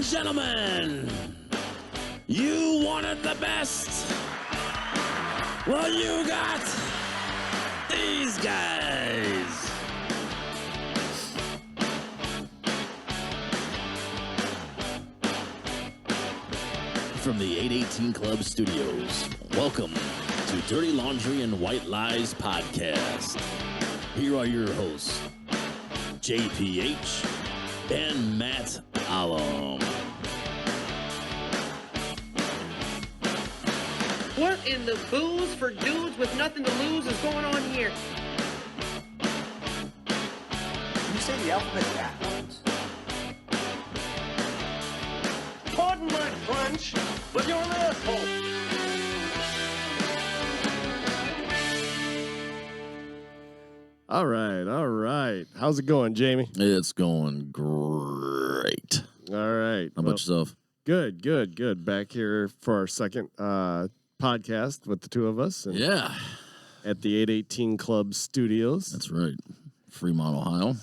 gentlemen, you wanted the best. Well, you got these guys. From the 818 Club Studios, welcome to Dirty Laundry and White Lies Podcast. Here are your hosts, JPH and Matt Alum. What in the booze for dudes with nothing to lose is going on here? You say the alphabet backwards? Pardon my French, but you're an asshole. All right. How's it going, Jamie? It's going great. All right. How about yourself? Good. Back here for our second podcast with the two of us. And Yeah, at the 818 Club Studios. that's right. Fremont, Ohio.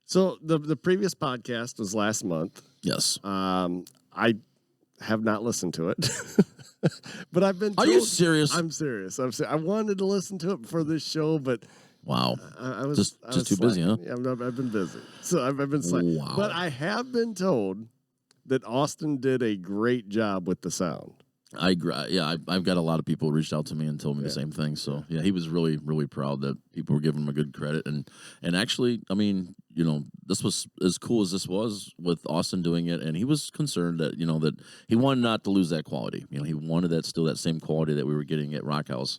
So the previous podcast was last month. Yes. I have not listened to it, but I've been Are told, you serious? I'm serious. I wanted to listen to it before this show, but Wow. I was Just too busy, huh? Yeah, I've been busy. So I've been slacking. Wow. But I have been told that Austin did a great job with the sound. I've got a lot of people reached out to me and told me the same thing. So yeah, he was really, really proud that people were giving him a good credit. And actually, I mean, this was as cool as this was with Austin doing it, and he was concerned that that he wanted not to lose that quality. He wanted that same quality that we were getting at Rock House.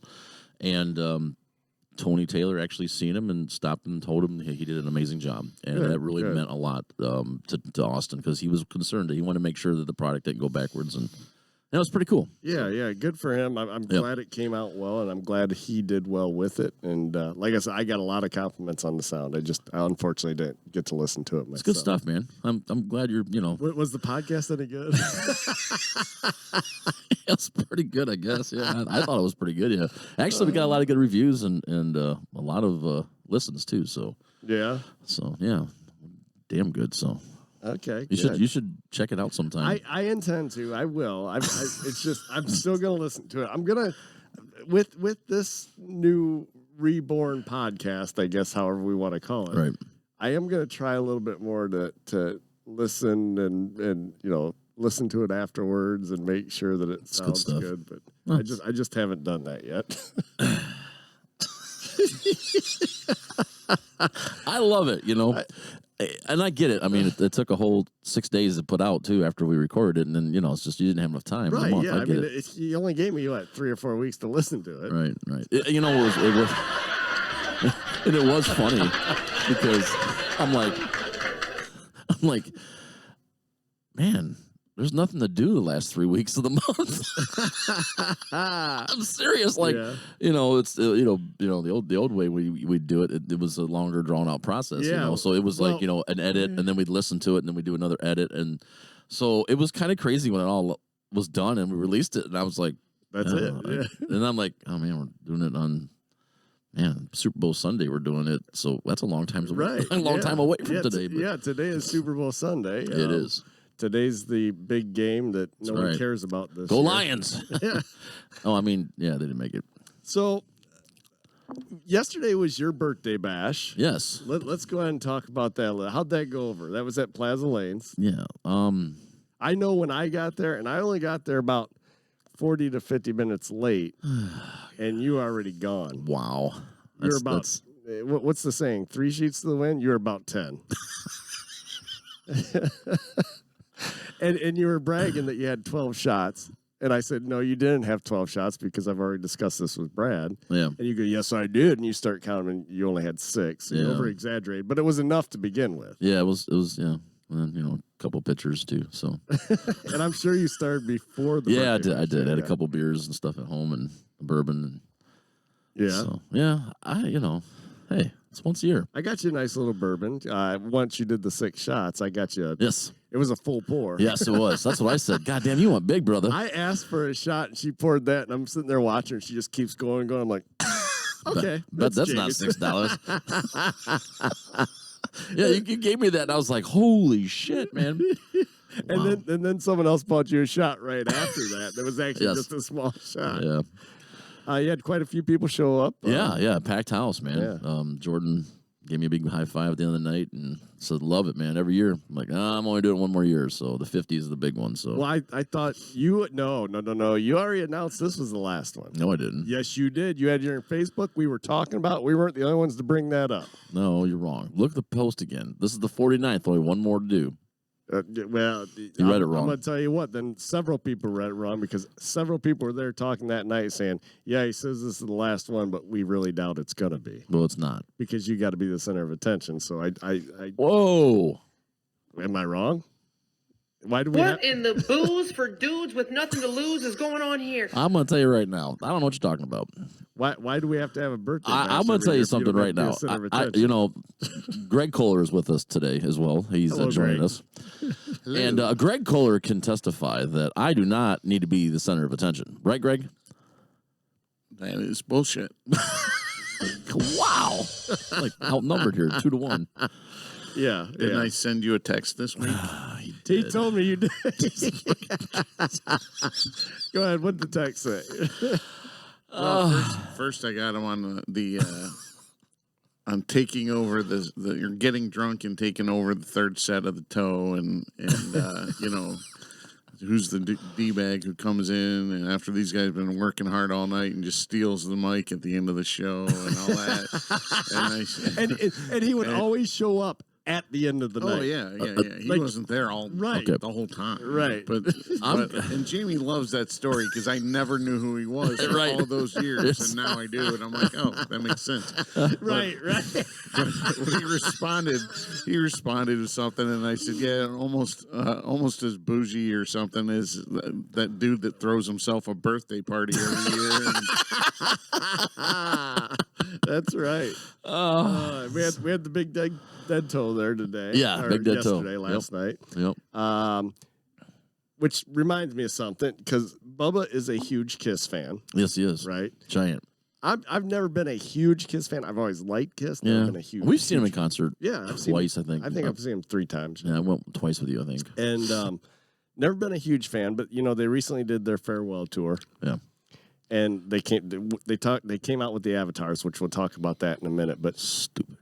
And Tony Taylor actually seen him and stopped and told him he did an amazing job, and that really meant a lot to Austin, because he was concerned that he wanted to make sure that the product didn't go backwards, and that was pretty cool. Yeah, good for him. I'm glad it came out well, and I'm glad he did well with it. And like I said, I got a lot of compliments on the sound. I unfortunately didn't get to listen to it myself. It's good stuff, man. I'm glad you're. Was the podcast any good? It's pretty good, I guess. Yeah, I thought it was pretty good. Yeah, actually, we got a lot of good reviews and a lot of listens too. So Yeah. Damn good. So Okay. you should check it out sometime. I intend to. I will. It's just I'm still gonna listen to it. I'm gonna with this new reborn podcast, I guess, however we want to call it. Right. I am gonna try a little bit more to listen and listen to it afterwards and make sure that it sounds good. But I just haven't done that yet. I love it, and I get it. I mean, it took a whole 6 days to put out too after we recorded it, and then it's just you didn't have enough time. Right? Month. Yeah. I get it. You only gave me 3 or 4 weeks to listen to it. Right. It was and it was funny because I'm like, man, there's nothing to do the last 3 weeks of the month. I'm serious. It's the old way we do it. It was a longer drawn out process. Yeah. So it was an edit, and then we'd listen to it, and then we'd do another edit, and so it was kind of crazy when it all was done and we released it, and I was like, that's it. Yeah. And I'm like, oh man, we're doing it on. Man, Super Bowl Sunday we're doing it, so that's a long time away. Right. A long time away from today. But today is Super Bowl Sunday. It is. Today's the big game that no one right. cares about this Go year. Lions! Yeah. Oh, I mean, yeah, they didn't make it. So, yesterday was your birthday bash. Yes. Let's go ahead and talk about that. How'd that go over? That was at Plaza Lanes. Yeah. I know when I got there, and I only got there about 40 to 50 minutes late, and you were already gone. Wow. You're about, what's the saying? 3 sheets to the wind? You're about 10. And you were bragging that you had 12 shots. And I said, no, you didn't have 12 shots because I've already discussed this with Brad. Yeah. And you go, yes, I did. And you start counting, and you only had 6. So you over-exaggerated. But it was enough to begin with. Yeah, it was. Yeah. And then, a couple pictures too. So. And I'm sure you started before the Yeah, birthday I did. I had yeah. a couple beers and stuff at home and bourbon. Yeah. So, yeah, hey, it's once a year. I got you a nice little bourbon. Once you did the 6 shots, I got you. Yes. It was a full pour. Yes, it was. That's what I said. God damn, you went big, brother. I asked for a shot, and she poured that, and I'm sitting there watching her. She just keeps going. I'm like, okay. But that's not $6. Yeah, you gave me that, and I was like, holy shit, man. And then someone else bought you a shot right after that. That was actually just a small shot. Yeah. You had quite a few people show up. Yeah, packed house, man. Yeah. Jordan gave me a big high five at the end of the night and said, "Love it, man. Every year." I'm like, I'm only doing one more year, so the 50 is the big one. So, Well, I thought you no. You already announced this was the last one. no, I didn't. Yes, you did. You had your Facebook. We were talking about. We weren't the only ones to bring that up. No, you're wrong. Look at the post again. This is the 49th. Only one more to do. Well, You read it wrong. I'm going to tell you what. Then several people read it wrong because several people were there talking that night saying, "Yeah, he says this is the last one, but we really doubt it's going to be Well, it's not. because you got to be the center of attention." So I Whoa. am I wrong? Why do we? What in the booze for dudes with nothing to lose is going on here? I'm going to tell you right now. I don't know what you're talking about. Why do we have to have a birthday? I'm going to tell you something right now. Greg Kohler is with us today as well. He's Hello, joining Greg. us. And Greg Kohler can testify that I do not need to be the center of attention. Right, Greg? That is bullshit. Wow. Like outnumbered here, 2-1. Yeah. Didn't I send you a text this week? He told me you did. Go ahead. What did the text say? Well, first I got him on the I'm taking over you're getting drunk and taking over the third set of the toe and who's the D-bag who comes in and after these guys have been working hard all night and just steals the mic at the end of the show and all that. and he would always show up at the end of the night. Oh yeah. He like- wasn't there the whole time. Right. But and Jamie loves that story because I never knew who he was for Right. all those years, and now I do, and I'm like, oh, that makes sense. Right. But when he responded to something, and I said, yeah, almost as bougie or something as that dude that throws himself a birthday party every year. That's right. We had the big dead toe there today. Yeah, or big dead toe. yesterday, last night. Yep. Which reminds me of something because Bubba is a huge Kiss fan, Yes, he is. right? Giant. I've never been a huge Kiss fan. I've always liked Kiss. Never Yeah. been a huge. We've seen him in concert I've seen twice, him. I think. I think I've seen him 3 times. Yeah, I went twice with you, I think. And never been a huge fan, but they recently did their farewell tour. Yeah. And they came out with the avatars, which we'll talk about that in a minute. But Stupid.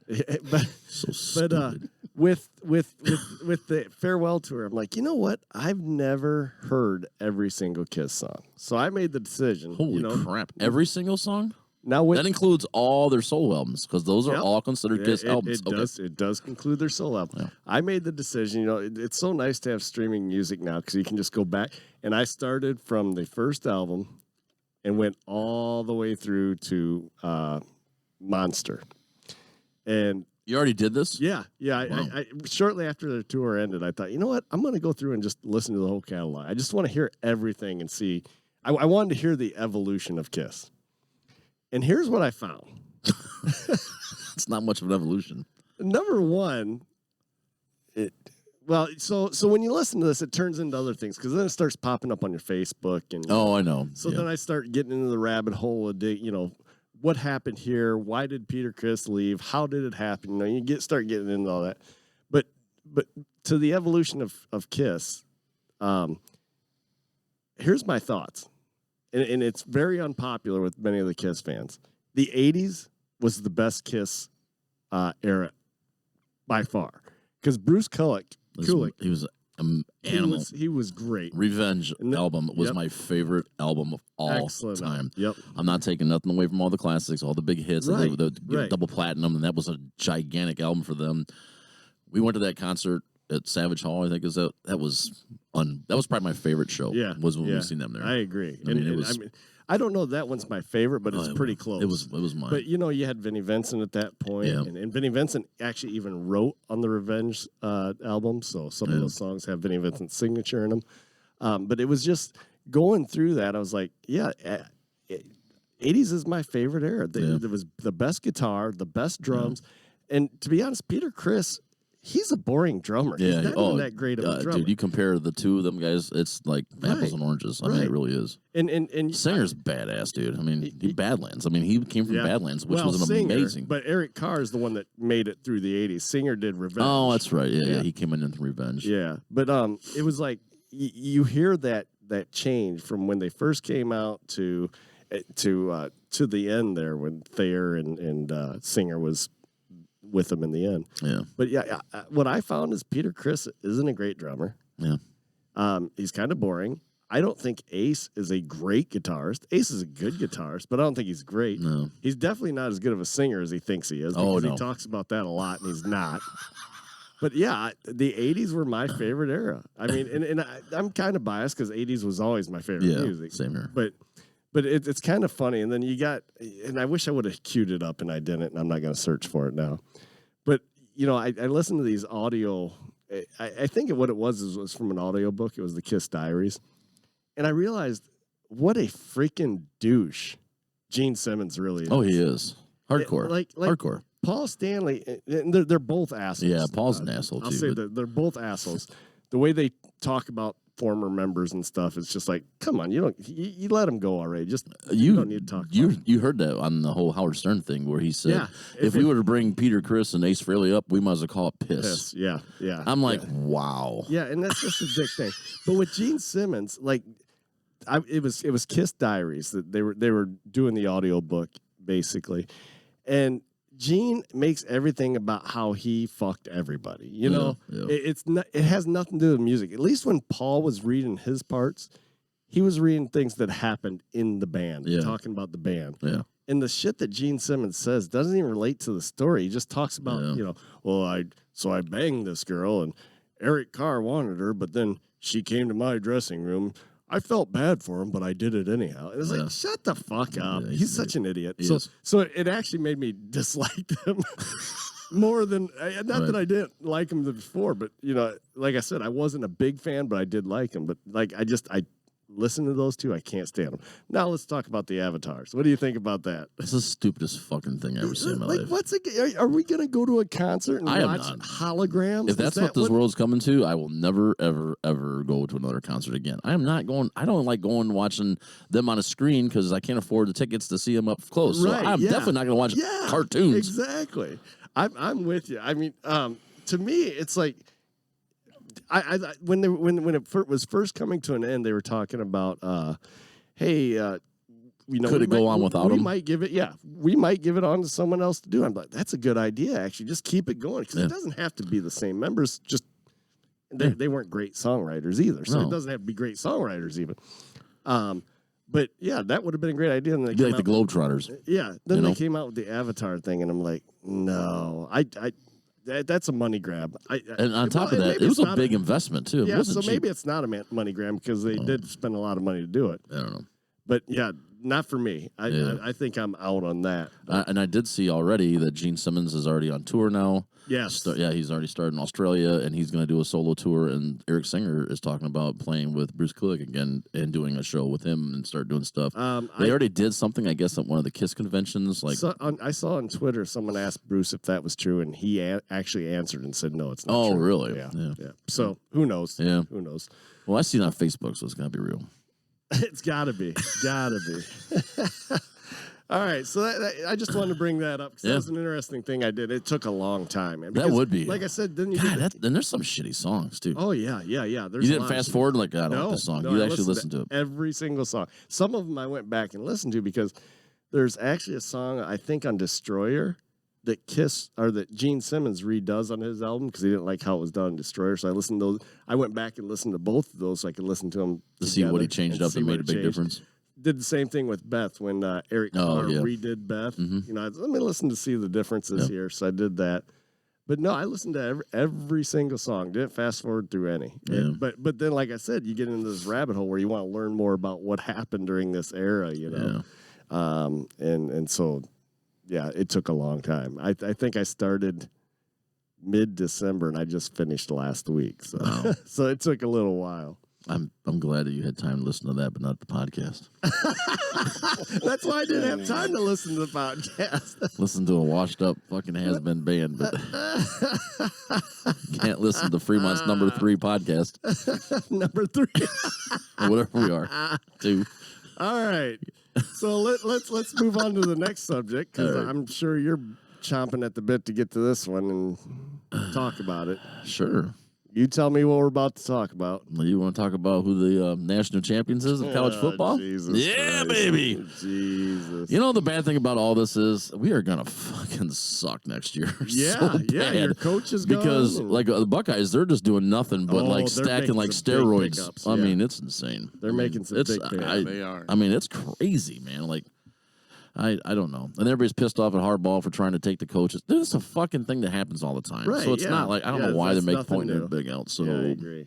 but So stupid. with the farewell tour, I'm like, you know what? I've never heard every single Kiss song, so I made the decision. Holy crap. Every single song? Now with That includes all their solo albums because those are Yep. all considered Kiss albums. It does conclude their solo album. Yeah. I made the decision. It's so nice to have streaming music now because you can just go back. And I started from the first album and went all the way through to Monster. And You already did this? yeah. Wow. I shortly after the tour ended, I thought, you know what? I'm going to go through and just listen to the whole catalog. I just want to hear everything and see. I wanted to hear the evolution of Kiss. And here's what I found. It's not much of an evolution. Number one, so when you listen to this, it turns into other things because then it starts popping up on your Facebook and Oh, I know. So Yeah. then I start getting into the rabbit hole of what happened here, why did Peter Criss leave, how did it happen? You start getting into all that, but to the evolution of Kiss, here's my thoughts, and it's very unpopular with many of the Kiss fans. The '80s was the best Kiss era by far because Bruce Kulick. He was an animal. He was great. Revenge album was Yep. my favorite album of all Excellent time. Yep. I'm not taking nothing away from all the classics, all the big hits, Right, and the right. double platinum, and that was a gigantic album for them. We went to that concert at Savage Hall. I think that was probably my favorite show. Yeah, was when yeah. we seen them there. I agree. I mean, it was- I don't know that one's my favorite, but it's pretty close. It was mine. But you had Vinnie Vincent at that point, Yeah. and Vinnie Vincent actually even wrote on the Revenge album, so some of those songs have Vinnie Vincent's signature in them. But it was just going through that. I was like, yeah, 80s is my favorite era. There was the best guitar, the best drums, and to be honest, Peter Criss, he's a boring drummer. Yeah. He's not even that great of a drummer. Dude, you compare the two of them guys, it's like apples and oranges. I mean, it really is. And Singer's badass, dude. I mean, he Badlands. I mean, he came from Badlands, which was Singer, amazing. But Eric Carr is the one that made it through the 80s. Singer did Revenge. Oh, that's right. Yeah. He came in Revenge. Yeah, but it was like you hear that change from when they first came out to the end there when Thayer and Singer was with them in the end. Yeah. But what I found is Peter Criss isn't a great drummer. Yeah. He's kind of boring. I don't think Ace is a great guitarist. Ace is a good guitarist, but I don't think he's great. No. He's definitely not as good of a singer as he thinks he is because he talks about that a lot, and he's not. But yeah, the 80s were my favorite era. I mean, and I'm kind of biased because 80s was always my favorite music. Same here. But it's kind of funny. And then you got, and I wish I would have queued it up and I didn't, and I'm not going to search for it now. But, you know, I listened to these audio. I think what it was from an audio book. It was the Kiss Diaries. And I realized what a freaking douche Gene Simmons really is. Oh, he is. Hardcore. Hardcore. Paul Stanley, and they're both assholes. Yeah, Paul's an asshole, too. I'll say that they're both assholes. The way they talk about former members and stuff, it's just like, come on, you let them go already. Just you don't need to talk. You heard that on the whole Howard Stern thing where he said, if we were to bring Peter Criss and Ace Frehley up, we might as well call it piss. Yeah. I'm like, wow. Yeah, and that's just a dick thing. But with Gene Simmons, like, it was Kiss Diaries that they were doing the audio book basically, and Gene makes everything about how he fucked everybody. You know, it has nothing to do with music. At least when Paul was reading his parts, he was reading things that happened in the band, talking about the band. Yeah. And the shit that Gene Simmons says doesn't even relate to the story. He just talks about, I banged this girl and Eric Carr wanted her, but then she came to my dressing room. I felt bad for him, but I did it anyhow. It was like, shut the fuck up. Yeah, he's such an idiot. So it actually made me dislike them more than, not that I didn't like him before, but, you know, like I said, I wasn't a big fan, but I did like him. But, like, I listen to those two. I can't stand them. Now let's talk about the Avatars. What do you think about that? It's the stupidest fucking thing I've ever seen in my life. Are we going to go to a concert and watch holograms? If that's what this world's coming to, I will never, ever, ever go to another concert again. I am not going. I don't like going and watching them on a screen because I can't afford the tickets to see them up close. So I'm definitely not going to watch cartoons. Exactly. I'm with you. I mean, to me, it's like, when it was first coming to an end, they were talking about, hey, could it go on without them? We might give it on to someone else to do. I'm like, that's a good idea. Actually, just keep it going because it doesn't have to be the same members. Just they weren't great songwriters either, so it doesn't have to be great songwriters even. But yeah, that would have been a great idea. And like the Globetrotters. Yeah. Then they came out with the Avatar thing, and I'm like, no, that's a money grab. And on top of that, it was a big investment too. Yeah, so maybe it's not a money grab because they did spend a lot of money to do it. I don't know. But yeah, not for me. I think I'm out on that. And I did see already that Gene Simmons is already on tour now. Yes. He's already started in Australia, and he's going to do a solo tour. And Eric Singer is talking about playing with Bruce Kulick again and doing a show with him and start doing stuff. They already did something, I guess, at one of the Kiss conventions. I saw on Twitter someone asked Bruce if that was true, and he actually answered and said, no, it's not true. Oh, really? Yeah. So who knows? Yeah. Who knows? Well, I see it on Facebook, so it's going to be real. It's got to be. All right, so I just wanted to bring that up because that was an interesting thing I did. It took a long time. Man, that would be. Like I said, then then there's some shitty songs, too. Oh, yeah. You didn't fast forward like, I don't like this song. You actually listened to it. Every single song. Some of them I went back and listened to because there's actually a song, I think, on Destroyer that Gene Simmons redoes on his album because he didn't like how it was done in Destroyer. So I went back and listened to both of those so I could listen to them to see what he changed up that made a big difference. Did the same thing with Beth when Eric Carr redid Beth. Mm-hmm. You know, let me listen to see the differences here. So I did that. But no, I listened to every single song. Didn't fast forward through any. Yeah. But then, like I said, you get into this rabbit hole where you want to learn more about what happened during this era. You know, and so yeah, it took a long time. I think I started mid-December and I just finished last week. So so it took a little while. I'm glad that you had time to listen to that, but not the podcast. That's why I didn't have time to listen to the podcast. Listen to a washed up fucking has been band, but can't listen to Fremont's number 3 podcast Number 3. or whatever we are. 2. All right. So let's move on to the next subject because All right. I'm sure you're chomping at the bit to get to this one and talk about it. Sure. You tell me what we're about to talk about. You want to talk about who the national champions is of college football? Jesus Yeah, Christ. baby. Jesus. You know the bad thing about all this is we are gonna fucking suck next year. Yeah, so yeah. bad. Your coach is gone. Because and like the Buckeyes, they're just doing nothing but Oh, like they're stacking making like some big steroids. pickups, I yeah. mean, it's insane. They're I mean, making some it's, big pickups. I, They are. I mean, it's crazy, man. Like. I don't know. And everybody's pissed off at Harbaugh for trying to take the coaches. This is a fucking thing that happens all the time. Right, so it's yeah. not like I don't Yeah, know why they that's make nothing pointing new. it big out. So yeah, I agree.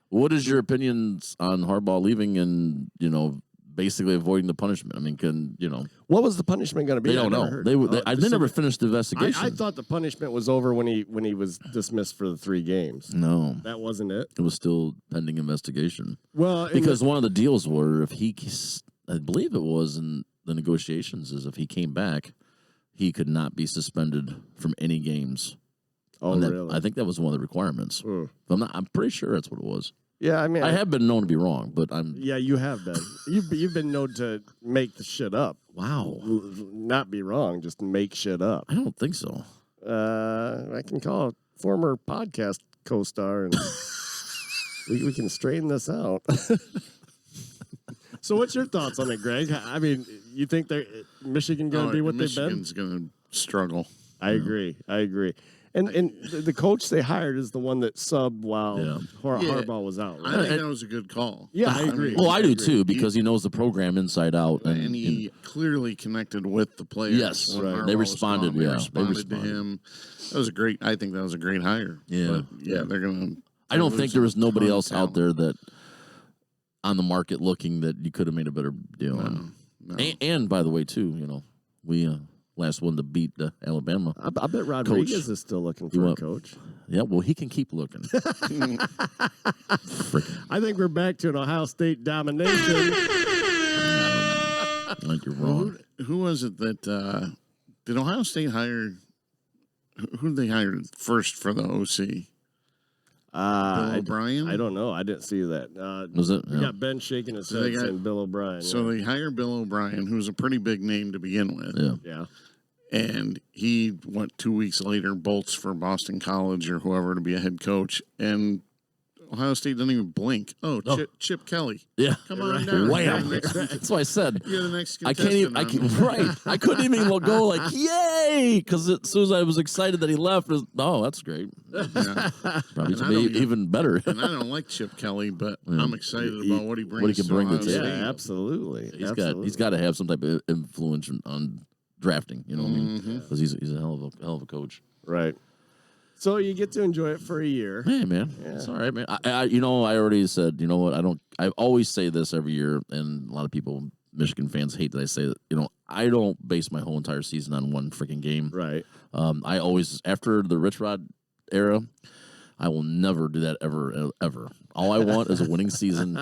what is your opinions on Harbaugh leaving and, basically avoiding the punishment? I mean, What was the punishment going to be? they don't I never know. heard. They never finished the investigation. I thought the punishment was over when he was dismissed for the 3 games. No, That wasn't it. it was still pending investigation. Well, Because one of the deals were if I believe it was in the negotiations, is if he came back, he could not be suspended from any games. oh And that- really? I think that was one of the requirements. Mm. I'm pretty sure that's what it was. Yeah, I mean, I have been known to be wrong, but Yeah, you have been. You've been known to make the shit up, wow. not be wrong, just make shit up. I don't think so. I can call a former podcast co-star, and we can straighten this out. So, what's your thoughts on it, Greg? I mean, you think Michigan going to be what they've been? Michigan's going to struggle. I agree. And the coach they hired is the one that subbed while Yeah. Harbaugh was out. I Right? think that was a good call. Yeah, I agree. Well, I do agree. too because he knows the program inside out, And he clearly connected with the players. Yes, when right. Harbaugh They was responded, gone. They yeah. They responded to responded. him. That was a great. I think that was a great hire. Yeah. But, yeah. They're going to. I don't think there was nobody else out there that on the market looking that you could have made a better deal on. No. And by the way, too, we last one to beat Alabama. I bet Rodriguez is still looking for a coach. Yeah, well, he can keep looking. I think we're back to an Ohio State domination. I think you're wrong. Who was it that did Ohio State hire? Who did they hire first for the OC? Bill O'Brien? I don't know. I didn't see that. Was it? We Yeah. got Ben shaking his So head they got- saying Bill O'Brien. So they hire Bill O'Brien, who's a pretty big name to begin with. Yeah. yeah. And he went 2 weeks later, bolts for Boston College or whoever to be a head coach. And Ohio State doesn't even blink. Oh, Chip Kelly. Yeah. Come on down. Wham. You're the next- That's why I said. You're the next I can't even. Right. I couldn't even go like, yay! Because as soon as I was excited that he left, it was, oh, that's great. Yeah. Probably And to I be don't even- even better. And I don't like Chip Kelly, but I'm excited He- about what he brings. what he can to bring to Ohio the Yeah, table. State. absolutely. He's got to have some type of influence on drafting. You know what I mean? Mm-hmm. Because he's a hell of a coach. Right. So you get to enjoy it for a year. Hey man, it's all right, man. I already said, you know what? I always say this every year, and a lot of people, Michigan fans, hate that I say that. I don't base my whole entire season on one freaking game. Right. I always, after the Rich Rod era, I will never do that ever. All I want is a winning season.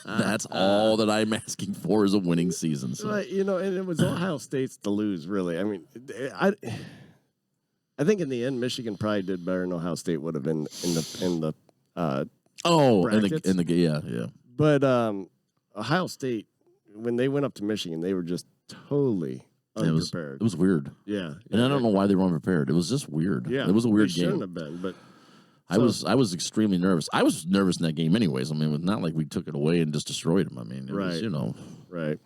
That's all that I'm asking for is a winning season. So. Right, and it was Ohio State's to lose, really. I mean, I think in the end, Michigan probably did better than Ohio State would have in the brackets. Yeah. But Ohio State, when they went up to Michigan, they were just totally unprepared. It was weird. Yeah. And I don't know why they were unprepared. It was just weird. Yeah. It was a weird they shouldn't game. have been, but I was extremely nervous. I was nervous in that game anyways. I mean, it was not like we took it away and just destroyed them. I mean, it was, right.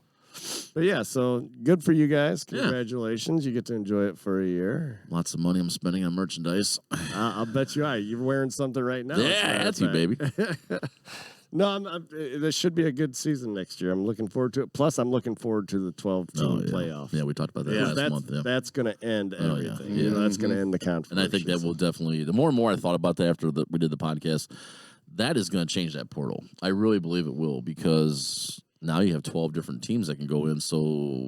But yeah, so good for you guys. Yeah. Congratulations. You get to enjoy it for a year. lots of money I'm spending on merchandise. I'll bet you are. You're wearing something right now. Yeah, as that's a you, matter of baby. fact. No, this should be a good season next year. I'm looking forward to it. Plus, I'm looking forward to the 12-team playoff. Yeah, we talked about that Yeah, last month. Yeah. that's going to end Oh, yeah. everything. Yeah. That's going to end the And conference. I think that will definitely, the more and more I thought about that after we did the podcast, that is going to change that portal. I really believe it will because now you have 12 different teams that can go in. So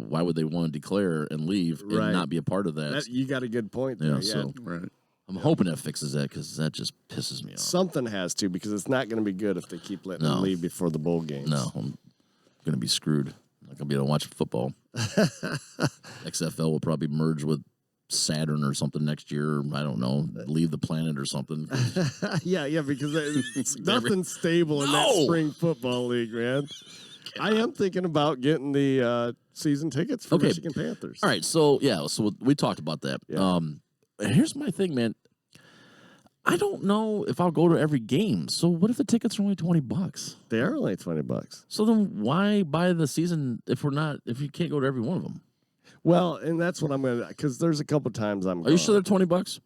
why would they want to declare and leave and Right. not be a part of that? You got a good point there. Yeah, Yeah. so Right. I'm hoping that fixes that because that just pisses me off. Something has to, because it's not going to be good if they keep letting them leave before the bowl games. No, I'm going to be screwed. I'm not going to be able to watch football. XFL will probably merge with Saturn or something next year. I don't know. Leave the planet or something. yeah, because it's nothing stable in that spring football league, man. I am thinking about getting the season tickets for Michigan Panthers. All right, so we talked about that. Yeah. Here's my thing, man. I don't know if I'll go to every game. So what if the tickets are only $20? They are only $20. So then why buy the season if you can't go to every one of them? Well, and that's what I'm gonna, because there's a couple times I'm. Are you sure they're $20?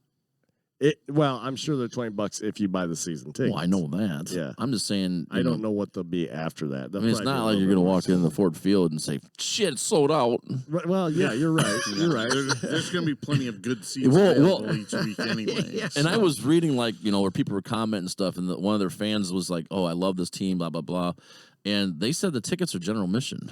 Well, I'm sure they're $20 if you buy the season ticket. Well, I know that. Yeah. I'm just saying. I don't know what they'll be after that. I mean, it's not like you're going to walk in the Ford Field and say, "Shit, it's sold out." Well, yeah, you're right. You're right. There's going to be plenty of good seats available each week anyway. And I was reading where people were commenting stuff, and one of their fans was like, "Oh, I love this team," blah blah blah, and they said the tickets are general admission.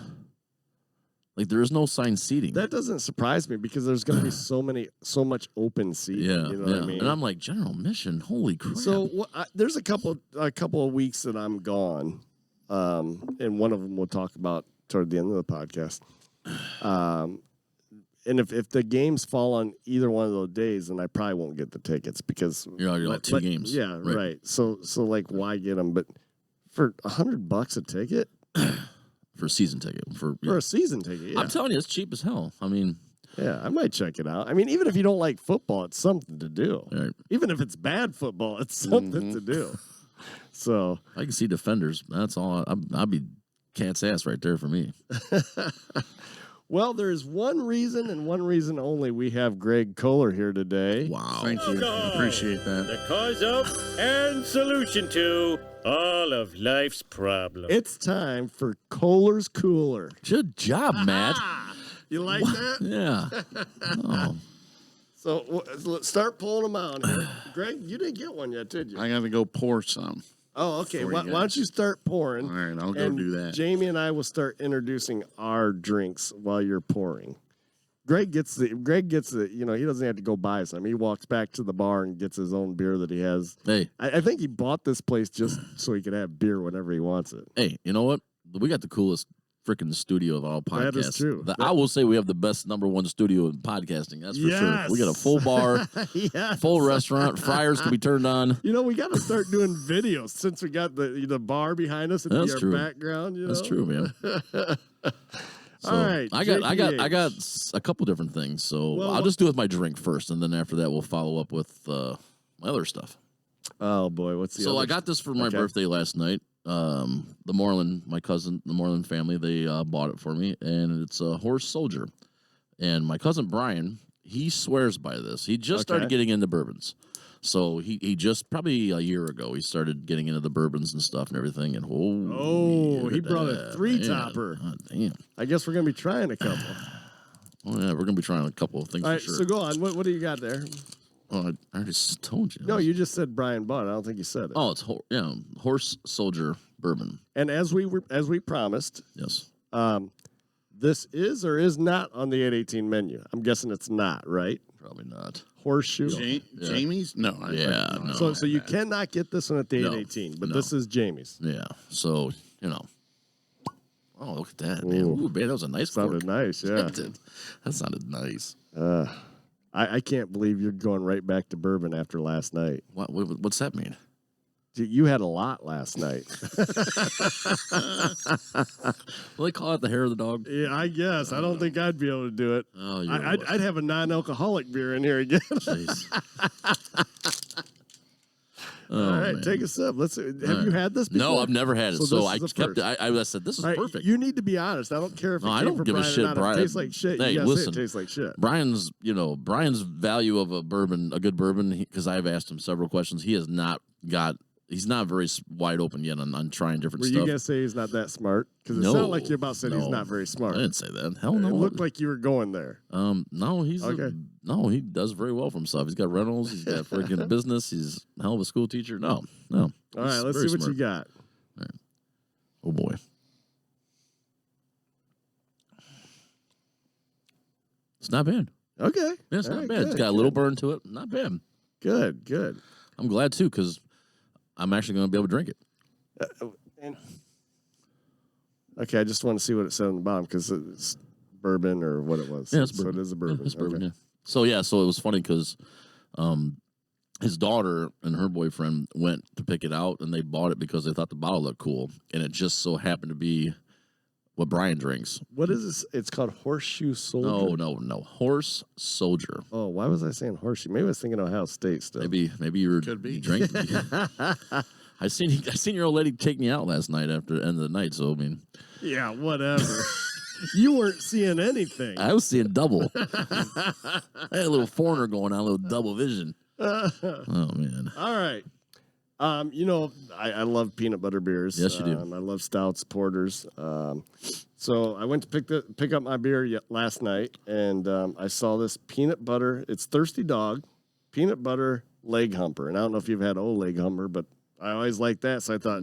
Like there is no signed seating. That doesn't surprise me because there's going to be so much open seating. Yeah, you know what I mean. And I'm like, general admission. Holy crap! So there's a couple of weeks that I'm gone, and one of them we'll talk about toward the end of the podcast. And if the games fall on either one of those days, then I probably won't get the tickets because you're like two games. Yeah, right. So like, why get them? But for $100 a ticket. For a season ticket. For a season ticket, yeah. I'm telling you, it's cheap as hell. I mean... Yeah, I might check it out. I mean, even if you don't like football, it's something to do. Right. Even if it's bad football, it's something to do. So... I can see defenders. That's all. I'd be cat's ass right there for me. Well, there's one reason and one reason only we have Greg Kohler here today. Wow. Thank you. Appreciate that. The cause of and solution to all of life's problems. It's time for Kohler's Kooler. Good job, Matt. You like that? Yeah. Oh. So let's start pulling them out here. Greg, you didn't get one yet, did you? I got to go pour some. Oh, okay. For Why you don't you start pouring? All right, I'll go and do that. Jamie and I will start introducing our drinks while you're pouring. Greg gets the, he doesn't have to go buy some. He walks back to the bar and gets his own beer that he has. Hey. I think he bought this place just so he could have beer whenever he wants it. Hey, you know what? We got the coolest freaking studio of all podcasts. That is true. I will say we have the best #1 studio in podcasting. That's for sure. We got a full bar, full restaurant. Fryers can be turned on. You know, we got to start doing videos since we got the bar behind us and That's our true. background. You know? That's true, man. So, all right, I got a couple different things. So I'll just do with my drink first, and then after that we'll follow up with my other stuff. Oh boy, what's the? So other I got this for my birthday last night. My cousin, the Moreland family, they bought it for me, and it's a Horse Soldier. And my cousin Brian, he swears by this. He just started getting into bourbons. So he just probably a year ago he started getting into the bourbons and stuff and everything. And he brought a 3-topper. Oh, damn. I guess we're gonna be trying a couple. Oh yeah, we're gonna be trying a couple of things All right, for sure. so go on. What do you got there? Oh, I already told you. No, you just said Brian bought it. I don't think you said it. Oh, it's Horse Soldier bourbon. And as we promised, Yes. this is or is not on the 818 menu. I'm guessing it's not, right? Probably not. Horseshoe. Jamie's? No. So you cannot get this one at the 818, but this is Jamie's. Yeah. So, oh, look at that, man. Ooh, man, that was a nice Sounded cork. nice, yeah. That sounded nice. I can't believe you're going right back to bourbon after last night. What's that mean? You had a lot last night. Will they call it the hair of the dog? Yeah, I guess. I don't think I'd be able to do it. Oh, I'd have a non-alcoholic beer in here again. Jeez. All right, take a sip. Have you had this before? No, I've never had it. So I this is kept it. I said, this is perfect. You need to be honest. I don't care if it No, I came don't from give a Brian shit, or not. Brian. If it tastes like shit. Hey, You gotta listen. say it tastes like shit. Brian's value of a good bourbon, because I've asked him several questions. He's not very wide open yet on trying different Were stuff. you gonna say he's not that smart? Because it sounded like you about said he's not very smart. I didn't say that. Hell no. It looked like you were going there. No, he's okay. He does very well for himself. He's got rentals. He's got freaking business. He's a hell of a school teacher. No. All right, let's see what you got. Right. Oh boy. It's not bad. Okay. Yeah, it's All not right, bad. It's good, got a little burn to it. Not bad. Good, good. I'm glad too because I'm actually going to be able to drink it. And okay, I just want to see what it said on the bottom because it's bourbon or what it was. Yeah, it's so bourbon. it is a bourbon. Yeah, it's bourbon. Okay. Yeah. So it was funny because his daughter and her boyfriend went to pick it out, and they bought it because they thought the bottle looked cool, and it just so happened to be what Brian drinks. What is this? It's called Horseshoe Soldier. No. Horse Soldier. Oh, why was I saying horseshoe? Maybe I was thinking Ohio State still. Maybe you were Could be. drinking. I seen your old lady take me out last night after the end of the night. So I mean, Yeah, whatever. You weren't seeing anything. I was seeing double. I had a little foreigner going on, a little double vision. Oh man. All right. I love peanut butter beers. Yes, you do. I love stouts, porters. So I went to pick up my beer last night, and I saw this peanut butter. It's Thirsty Dog peanut butter leg humper, and I don't know if you've had old leg humper, but I always like that. So I thought,